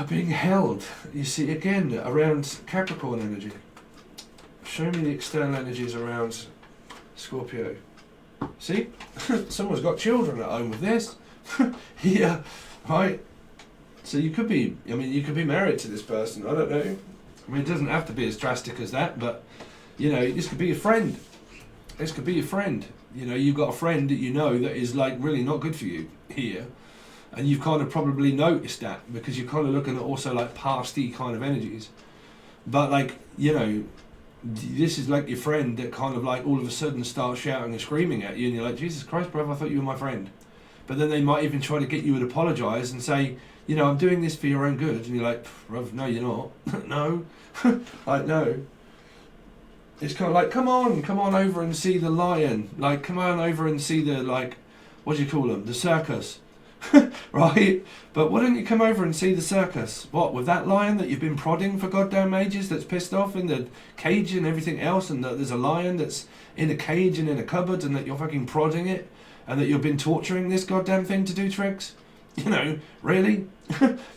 Being held. You see, again, around Capricorn energy. Show me the external energies around Scorpio. See? Someone's got children at home with this. Yeah, right. So you could be, I mean, you could be married to this person. I don't know. I mean, it doesn't have to be as drastic as that, but, you know, this could be a friend. This could be a friend. You know, you've got a friend that you know that is, like, really not good for you here. And you've kind of probably noticed that because you're kind of looking at also, like, pasty kind of energies. But, like, you know, this is like your friend that kind of, like, all of a sudden starts shouting and screaming at you, and you're like, Jesus Christ, bruv, I thought you were my friend. But then they might even try to get you to apologise and say, you know, I'm doing this for your own good. And you're like, bruv, no, you're not. No. Like, no. It's kind of like, come on over and see the lion. Like, come on over and see the, like, what do you call them? The circus. Right? But why don't you come over and see the circus? What, with that lion that you've been prodding for goddamn ages that's pissed off in the cage and everything else, and that there's a lion that's in a cage and in a cupboard and that you're fucking prodding it? And that you've been torturing this goddamn thing to do tricks? You know, really?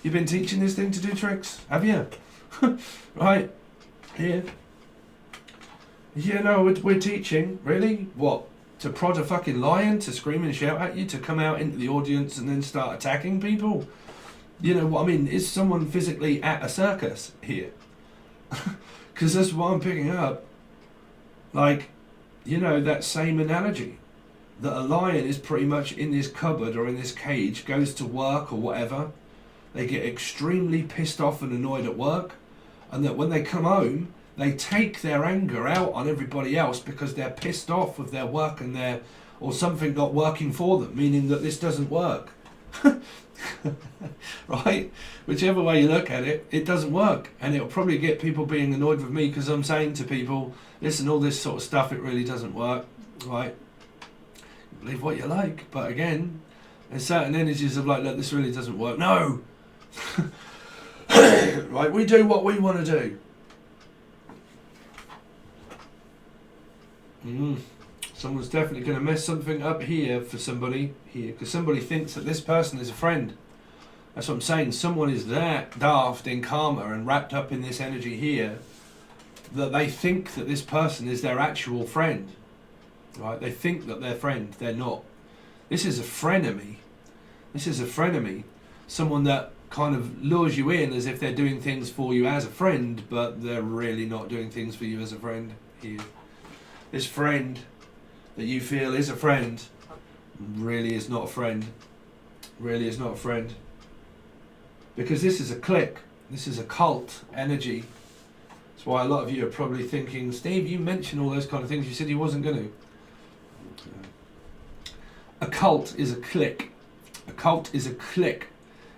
You've been teaching this thing to do tricks? Have you? Right? Here. Yeah, no, we're teaching. Really? What? To prod a fucking lion? To scream and shout at you? To come out into the audience and then start attacking people? You know what I mean? Is someone physically at a circus here? Because that's what I'm picking up. Like, you know, that same analogy. that a lion is pretty much in this cupboard or in this cage, goes to work or whatever, they get extremely pissed off and annoyed at work, and that when they come home, they take their anger out on everybody else because they're pissed off with their work and their, or something not working for them, meaning that this doesn't work. Right? Whichever way you look at it, it doesn't work. And it'll probably get people being annoyed with me because I'm saying to people, listen, all this sort of stuff, it really doesn't work. Right? Believe what you like. But again, there's certain energies of like, look, this really doesn't work. No! Right? We do what we want to do. Someone's definitely going to mess something up here for somebody here, because somebody thinks that this person is a friend. That's what I'm saying. Someone is that daft in karma and wrapped up in this energy here that they think that this person is their actual friend. Right? They think that they're friend. They're not. This is a frenemy. This is a frenemy. Someone that kind of lures you in as if they're doing things for you as a friend, but they're really not doing things for you as a friend here. This friend that you feel is a friend really is not a friend. Really is not a friend. Because this is a clique. This is a cult energy. That's why a lot of you are probably thinking, Steve, you mentioned all those kind of things. You said you wasn't going to. A cult is a clique. A cult is a clique.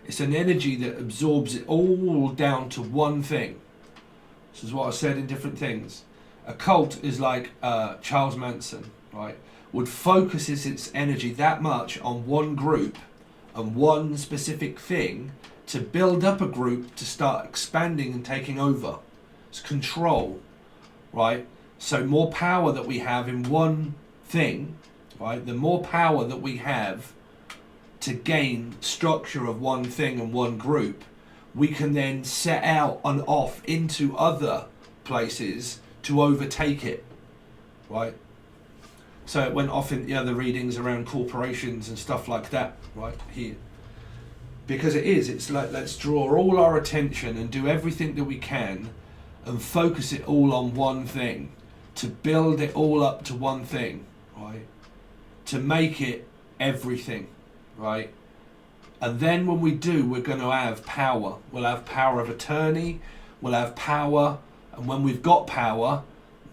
It's an energy that absorbs it all down to one thing. This is what I said in different things. A cult is like Charles Manson, right? Would focuses its energy that much on one group and one specific thing to build up a group to start expanding and taking over. It's control, right? So more power that we have in one thing, right? The more power that we have to gain structure of one thing and one group, we can then set out and off into other places to overtake it, right? So it went off in the other readings around corporations and stuff like that, right here. Because it's like, let's draw all our attention and do everything that we can and focus it all on one thing, to build it all up to one thing, right? To make it everything, right? And then when we do, we're going to have power. We'll have power of attorney, we'll have power, and when we've got power,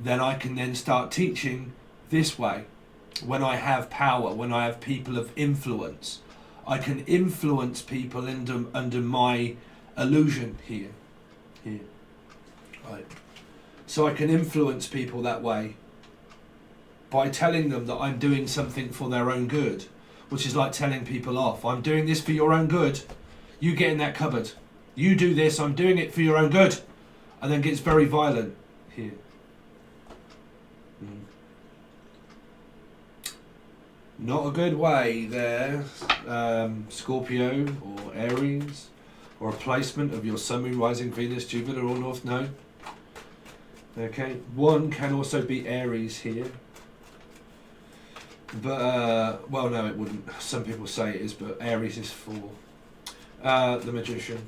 then I can then start teaching this way. When I have power, when I have people of influence, I can influence people under my illusion here, right? So I can influence people that way by telling them that I'm doing something for their own good, which is like telling people off. I'm doing this for your own good. You get in that cupboard. You do this. I'm doing it for your own good. And then gets very violent here. Not a good way there, Scorpio or Aries, or a placement of your Sun, Moon, Rising, Venus, Jupiter or North Node. Okay, one can also be Aries here. But, well, no, it wouldn't. Some people say it is, but Aries is for the Magician.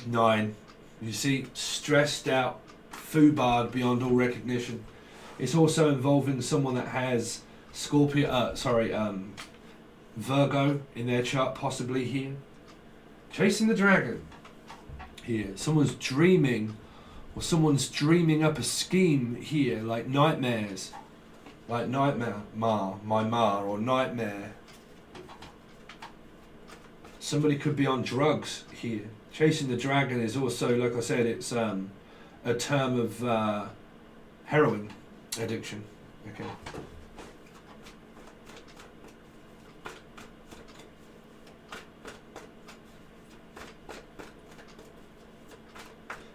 9. You see, stressed out, foobarred beyond all recognition. It's also involving someone that has Scorpio, Virgo in their chart, possibly here. Chasing the dragon here. Someone's dreaming, or someone's dreaming up a scheme here, like nightmares. Like nightmare, or nightmare. Somebody could be on drugs here. Chasing the dragon is also, like I said, it's a term of heroin addiction. Okay.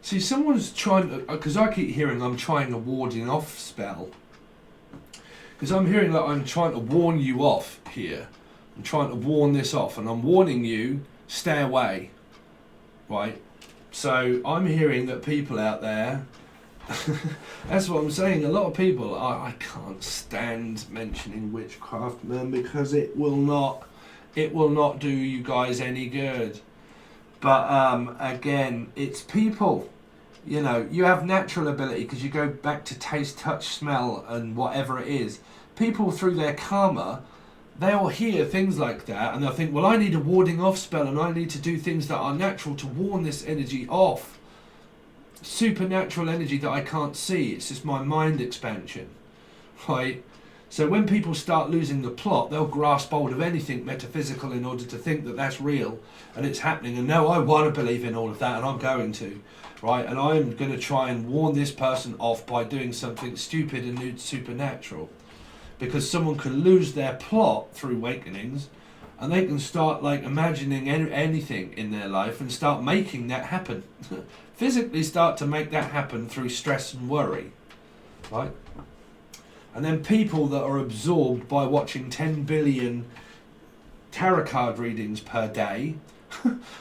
See, someone's trying to, because I keep hearing I'm trying a warding off spell. Because I'm hearing that I'm trying to warn you off here. I'm trying to warn this off, and I'm warning you, stay away. Right? So I'm hearing that people out there, that's what I'm saying, a lot of people, I can't stand mentioning witchcraft, man, because it will not do you guys any good. But again, it's people. You know, you have natural ability because you go back to taste, touch, smell and whatever it is. people through their karma, they'll hear things like that and they'll think, well, I need a warding off spell and I need to do things that are natural to warn this energy off. Supernatural energy that I can't see. It's just my mind expansion, right? So when people start losing the plot, they'll grasp hold of anything metaphysical in order to think that that's real and it's happening. And no, I want to believe in all of that and I'm going to, right? And I'm going to try and warn this person off by doing something stupid and supernatural. Because someone can lose their plot through awakenings and they can start like imagining anything in their life and start making that happen. Physically start to make that happen through stress and worry, right? And then people that are absorbed by watching 10 billion tarot card readings per day,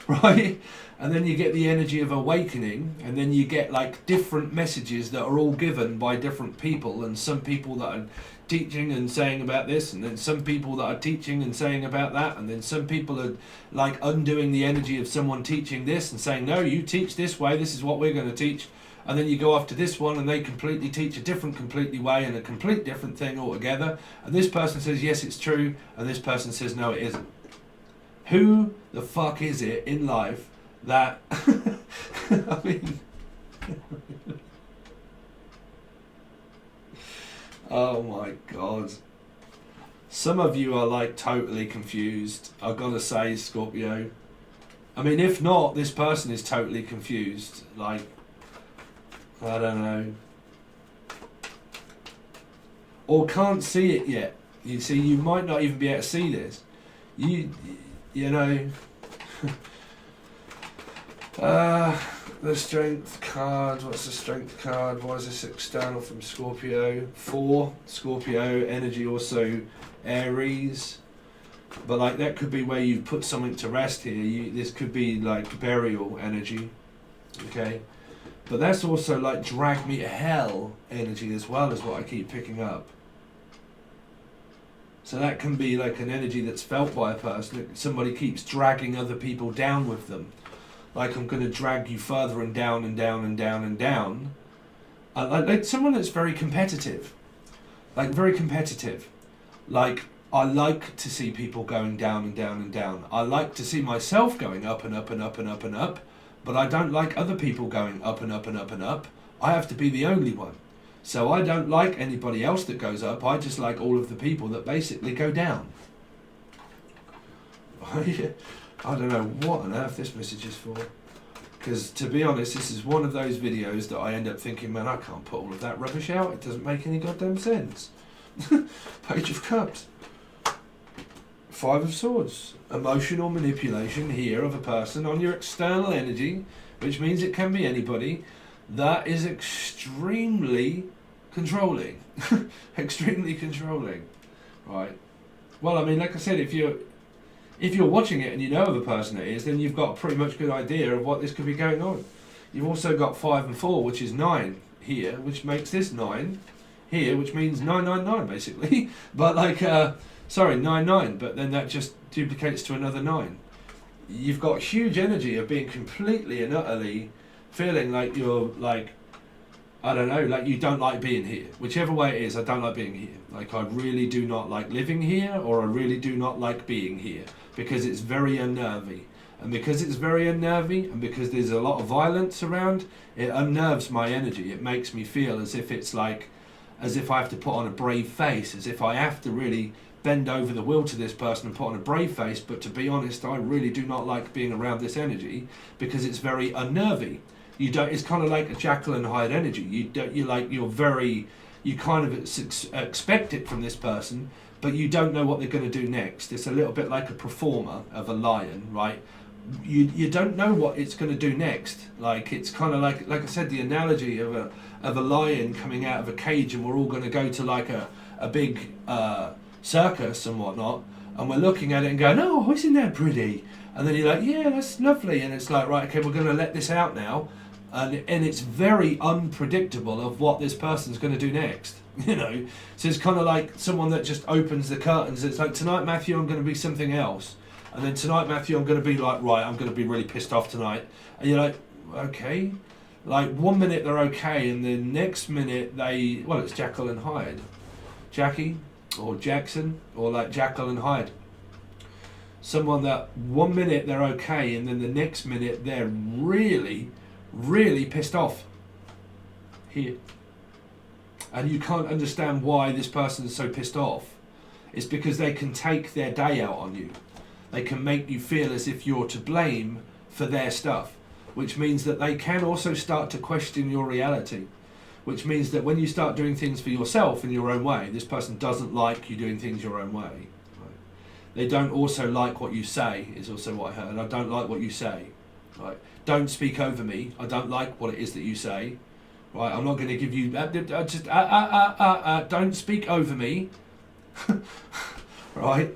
right? And then you get the energy of awakening, and then you get like different messages that are all given by different people, and some people that are teaching and saying about this, and then some people that are teaching and saying about that, and then some people are like undoing the energy of someone teaching this and saying, no, you teach this way, this is what we're going to teach. And then you go off to this one and they completely teach a different completely way and a complete different thing altogether. And this person says, yes, it's true. And this person says, no, it isn't. Who the fuck is it in life that, I mean, oh my God. Some of you are like totally confused. I've got to say, Scorpio. I mean, if not, this person is totally confused. Like, I don't know. Or can't see it yet. You see, you might not even be able to see this. You know. The strength card. What's the strength card? Why is this external from Scorpio? 4. Scorpio energy, also Aries. But like that could be where you put something to rest here. This could be like burial energy. Okay. But that's also like drag me to hell energy as well, as what I keep picking up. So that can be like an energy that's felt by a person. Somebody keeps dragging other people down with them. Like, I'm going to drag you further and down and down and down and down. Like someone that's very competitive. Like very competitive. Like, I like to see people going down and down and down. I like to see myself going up and up and up and up and up. But I don't like other people going up and up and up and up. I have to be the only one. So I don't like anybody else that goes up. I just like all of the people that basically go down. I don't know what on earth this message is for. Because to be honest, this is one of those videos that I end up thinking, man, I can't put all of that rubbish out. It doesn't make any goddamn sense. Page of Cups. 5 of Swords. Emotional manipulation here of a person on your external energy, which means it can be anybody, that is extremely controlling. Extremely controlling. Right. Well, I mean, like I said, if you're watching it and you know of a person it is, then you've got a pretty much good idea of what this could be going on. You've also got 5 and 4, which is 9 here, which makes this 9 here, which means 999 basically. But like, sorry, 99, but then that just duplicates to another 9. You've got huge energy of being completely and utterly feeling like you're like, I don't know, like you don't like being here. Whichever way it is, I don't like being here. Like, I really do not like living here, or I really do not like being here, because it's very unnervy. And because it's very unnervy, and because there's a lot of violence around, it unnerves my energy. It makes me feel as if it's like, as if I have to put on a brave face, as if I have to really bend over the will to this person and put on a brave face. But to be honest, I really do not like being around this energy because it's very unnervy. You don't. It's kind of like a Jekyll and Hyde energy. You kind of expect it from this person, but you don't know what they're going to do next. It's a little bit like a performer of a lion, right? You don't know what it's going to do next. Like, it's kind of like I said, the analogy of a lion coming out of a cage, and we're all going to go to like a big circus and whatnot, and we're looking at it and going, oh, isn't that pretty? And then you're like, yeah, that's lovely. And it's like, right, okay, we're going to let this out now. And it's very unpredictable of what this person's going to do next, you know. So it's kind of like someone that just opens the curtains. It's like, tonight, Matthew, I'm going to be something else. And then tonight, Matthew, I'm going to be like, right, I'm going to be really pissed off tonight. And you're like, okay. Like, 1 minute they're okay, and the next minute well, it's Jekyll and Hyde. Jackie, or Jackson, or like Jekyll and Hyde. Someone that 1 minute they're okay, and then the next minute they're really, really pissed off. Here. And you can't understand why this person is so pissed off. It's because they can take their day out on you. They can make you feel as if you're to blame for their stuff, which means that they can also start to question your reality, which means that when you start doing things for yourself in your own way, this person doesn't like you doing things your own way. Right? They don't also like what you say, is also what I heard. I don't like what you say. Right? Don't speak over me. I don't like what it is that you say. Right? I'm not going to give you... don't speak over me. Right?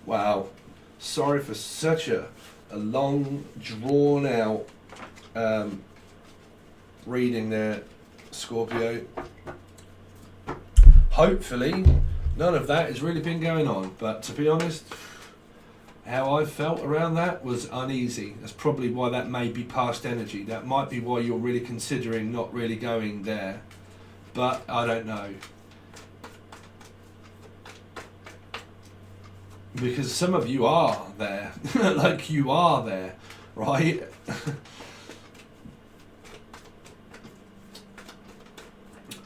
Wow. Sorry for such a long, drawn out reading there, Scorpio. Hopefully none of that has really been going on, but to be honest, how I felt around that was uneasy. That's probably why that may be past energy. That might be why you're really considering not really going there, but I don't know. Because some of you are there, like you are there, right?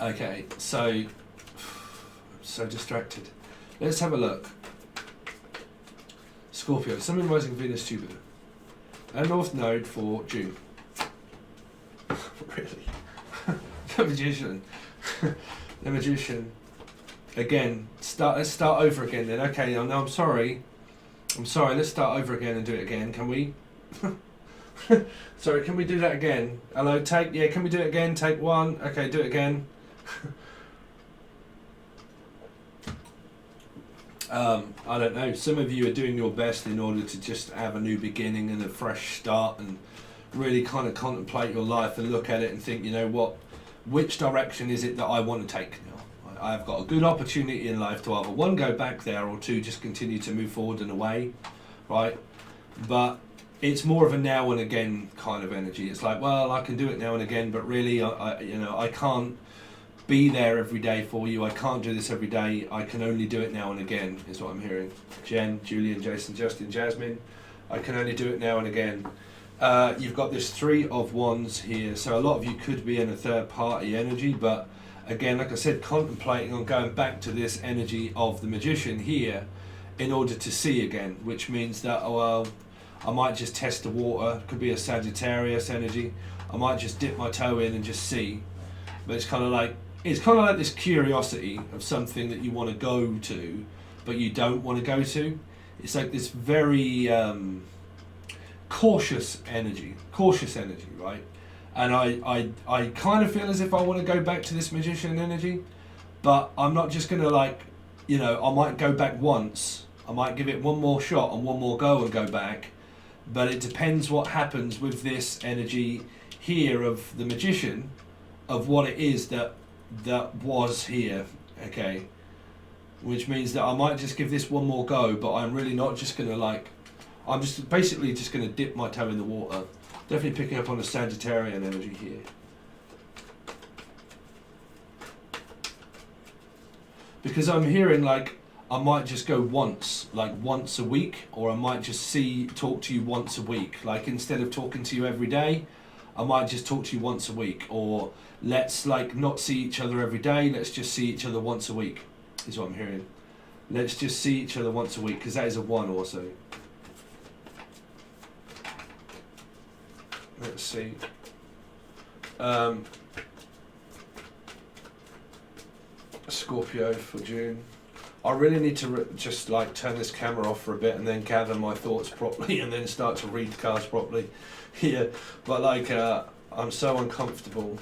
Okay, so I'm so distracted. Let's have a look. Scorpio, Sun, Moon, Rising, Venus, Jupiter, and North Node for June. Really? The Magician. The Magician. Again, let's start over again then. Okay, no, I'm sorry. Let's start over again and do it again. Can we? Sorry, can we do that again? Hello, take, yeah, can we do it again? Take one. Okay, do it again. I don't know. Some of you are doing your best in order to just have a new beginning and a fresh start and really kind of contemplate your life and look at it and think, you know what, which direction is it that I want to take now? I've got a good opportunity in life to either one, go back there, or two, just continue to move forward and away, right? But it's more of a now and again kind of energy. It's like, well, I can do it now and again, but really, I can't be there every day for you. I can't do this every day. I can only do it now and again, is what I'm hearing. Jen, Julian, Jason, Justin, Jasmine, I can only do it now and again. You've got this 3 of Wands here, so a lot of you could be in a third party energy, but again, like I said, contemplating on going back to this energy of the Magician here in order to see again, which means that, oh, well, I might just test the water. Could be a Sagittarius energy. I might just dip my toe in and just see. But it's kind of like this curiosity of something that you want to go to, but you don't want to go to. It's like this very cautious energy, right? And I kind of feel as if I want to go back to this Magician energy, but I'm not just going to, like, you know, I might go back once, I might give it one more shot and one more go and go back, but it depends what happens with this energy here of the Magician, of what it is that was here, okay? Which means that I might just give this one more go, but I'm really not just going to, like, I'm just basically just going to dip my toe in the water. Definitely picking up on the Sagittarian energy here. Because I'm hearing, like, I might just go once, like once a week, or I might just talk to you once a week. Like, instead of talking to you every day, I might just talk to you once a week. Or let's, like, not see each other every day, let's just see each other once a week, is what I'm hearing. Let's just see each other once a week, because that is a 1 also. Let's see. Scorpio for June. I really need to just like turn this camera off for a bit and then gather my thoughts properly and then start to read the cards properly here. But like, I'm so uncomfortable.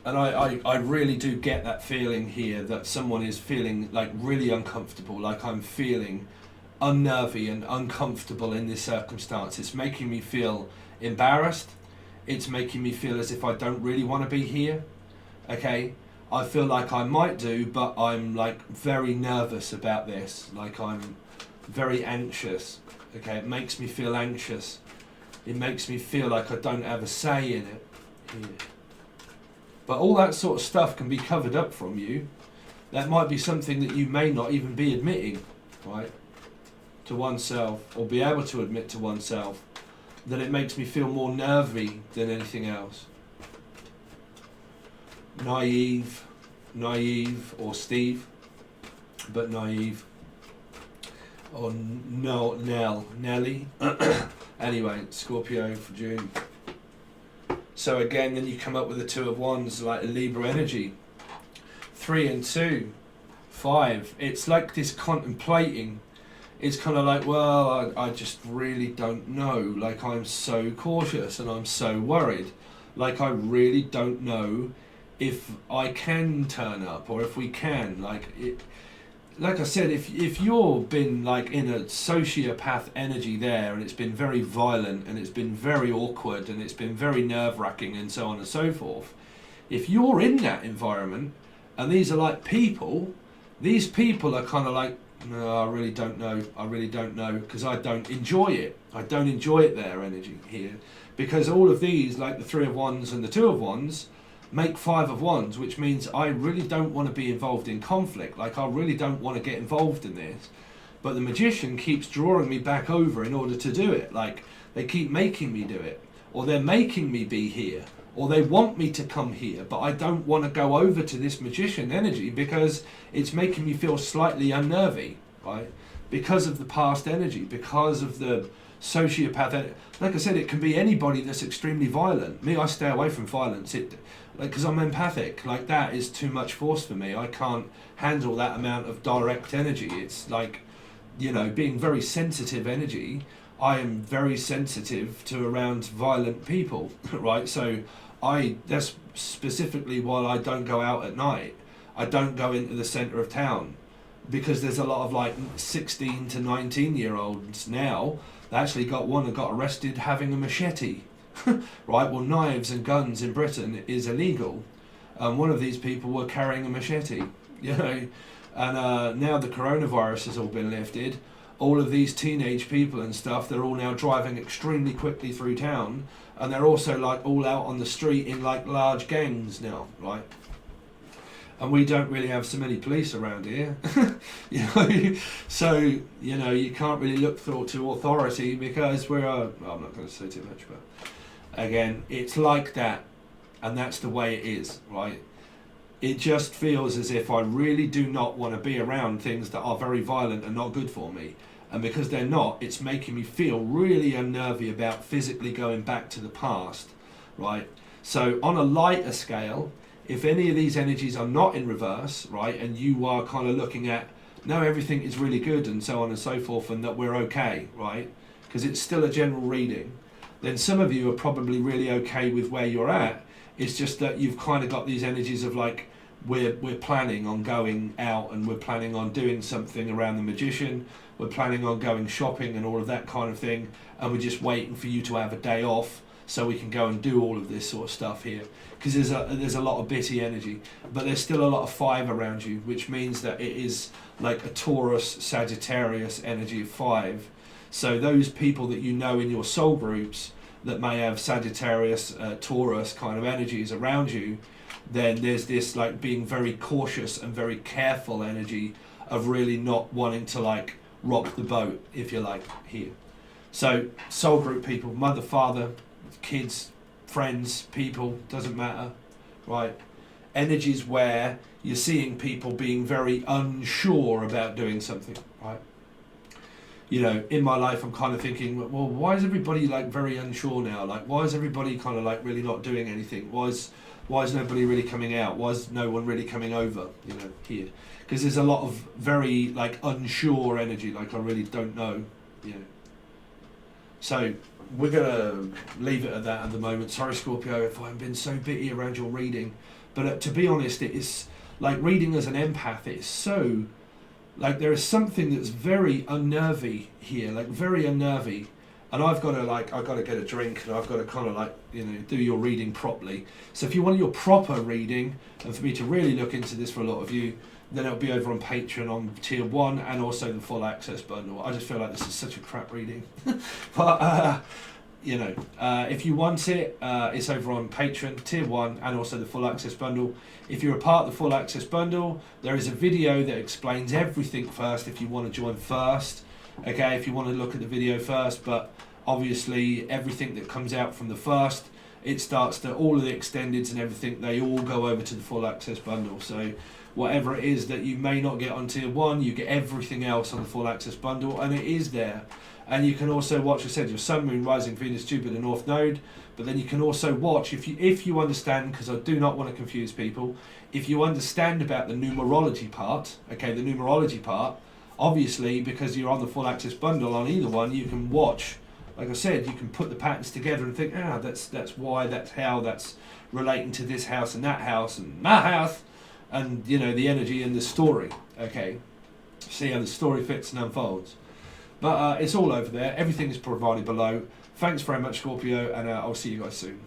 And I really do get that feeling here that someone is feeling like really uncomfortable, like I'm feeling unnervy and uncomfortable in this circumstance. It's making me feel embarrassed. It's making me feel as if I don't really want to be here. Okay, I feel like I might do, but I'm like very nervous about this. Like I'm very anxious. Okay, it makes me feel anxious. It makes me feel like I don't have a say in it here. But all that sort of stuff can be covered up from you. That might be something that you may not even be admitting, right, to oneself, or be able to admit to oneself, that it makes me feel more nervy than anything else. Naive, or Steve, but naive. Or Nelly. Anyway, Scorpio for June. So again, then you come up with the Two of Wands, like a Libra energy. 3 and 2, 5. It's like this contemplating. It's kind of like, well, I just really don't know. Like, I'm so cautious and I'm so worried. Like, I really don't know if I can turn up, or if we can. Like I said, if you've been like in a sociopath energy there, and it's been very violent, and it's been very awkward, and it's been very nerve-wracking, and so on and so forth, if you're in that environment, and these are like people, these people are kind of like, no, I really don't know, because I don't enjoy it. I don't enjoy it, their energy here, because all of these, like the Three of Wands and the Two of Wands, make 5 of Wands, which means I really don't want to be involved in conflict. Like, I really don't want to get involved in this. But the Magician keeps drawing me back over in order to do it. Like, they keep making me do it, or they're making me be here, or they want me to come here, but I don't want to go over to this Magician energy because it's making me feel slightly unnervy, right? Because of the past energy, because of the sociopath. Like I said, it can be anybody that's extremely violent. Me, I stay away from violence. Because I'm empathic. Like, that is too much force for me. I can't handle that amount of direct energy. It's like, you know, being very sensitive energy. I am very sensitive to around violent people, right? So that's specifically why I don't go out at night. I don't go into the centre of town, because there's a lot of like 16 to 19-year-olds now that actually got arrested having a machete. Right, well, knives and guns in Britain is illegal. One of these people were carrying a machete, you know, and now the coronavirus has all been lifted. All of these teenage people and stuff, they're all now driving extremely quickly through town, and they're also like all out on the street in like large gangs now, right? And we don't really have so many police around here, you know, so, you know, you can't really look to authority because we're, I'm not going to say too much, but again, it's like that, and that's the way it is, right? It just feels as if I really do not want to be around things that are very violent and not good for me. And because they're not, it's making me feel really unnervy about physically going back to the past, right? So on a lighter scale, if any of these energies are not in reverse, right, and you are kind of looking at, no, everything is really good and so on and so forth, and that we're okay, right, because it's still a general reading, then some of you are probably really okay with where you're at. It's just that you've kind of got these energies of like, we're planning on going out, and we're planning on doing something around the Magician, we're planning on going shopping and all of that kind of thing, and we're just waiting for you to have a day off so we can go and do all of this sort of stuff here, because there's a lot of bitty energy, but there's still a lot of 5 around you, which means that it is like a Taurus Sagittarius energy of 5. So those people that you know in your soul groups that may have Sagittarius, Taurus kind of energies around you, then there's this like being very cautious and very careful energy of really not wanting to like rock the boat, if you like, here. So soul group people, mother, father, kids, friends, people, doesn't matter, right? Energies where you're seeing people being very unsure about doing something, right? You know, in my life, I'm kind of thinking, well, why is everybody like very unsure now? Like, why is everybody kind of like really not doing anything? Why is nobody really coming out? Why is no one really coming over, you know, here? Because there's a lot of very like unsure energy, like I really don't know, you know. So we're gonna leave it at that at the moment. Sorry, Scorpio, if I've been so bitty around your reading, but to be honest, it is like reading as an empath. It's so like there is something that's very unnervy here, like very unnervy, and I've got to get a drink, and I've got to kind of like, you know, do your reading properly. So if you want your proper reading, and for me to really look into this for a lot of you, then it'll be over on Patron on tier 1 and also the full access bundle. I just feel like this is such a crap reading. But you know, if you want it, it's over on Patron, Tier 1, and also the Full Access Bundle. If you're a part of the Full Access Bundle, there is a video that explains everything first if you want to join first. Okay, if you want to look at the video first, but obviously everything that comes out from the first, it starts to, all of the extendeds and everything, they all go over to the Full Access Bundle. So whatever it is that you may not get on Tier 1, you get everything else on the Full Access Bundle, and it is there. And you can also watch, I said, your Sun, Moon, Rising, Venus, Jupiter, North Node. But then you can also watch, if you understand, because I do not want to confuse people, if you understand about the numerology part, okay, the numerology part, obviously, because you're on the Full Access Bundle on either one, you can watch, like I said, you can put the patterns together and think, that's why, that's how, that's relating to this house and that house and my house, and, you know, the energy and the story, okay? See how the story fits and unfolds. But it's all over there. Everything is provided below. Thanks very much, Scorpio, and I'll see you guys soon.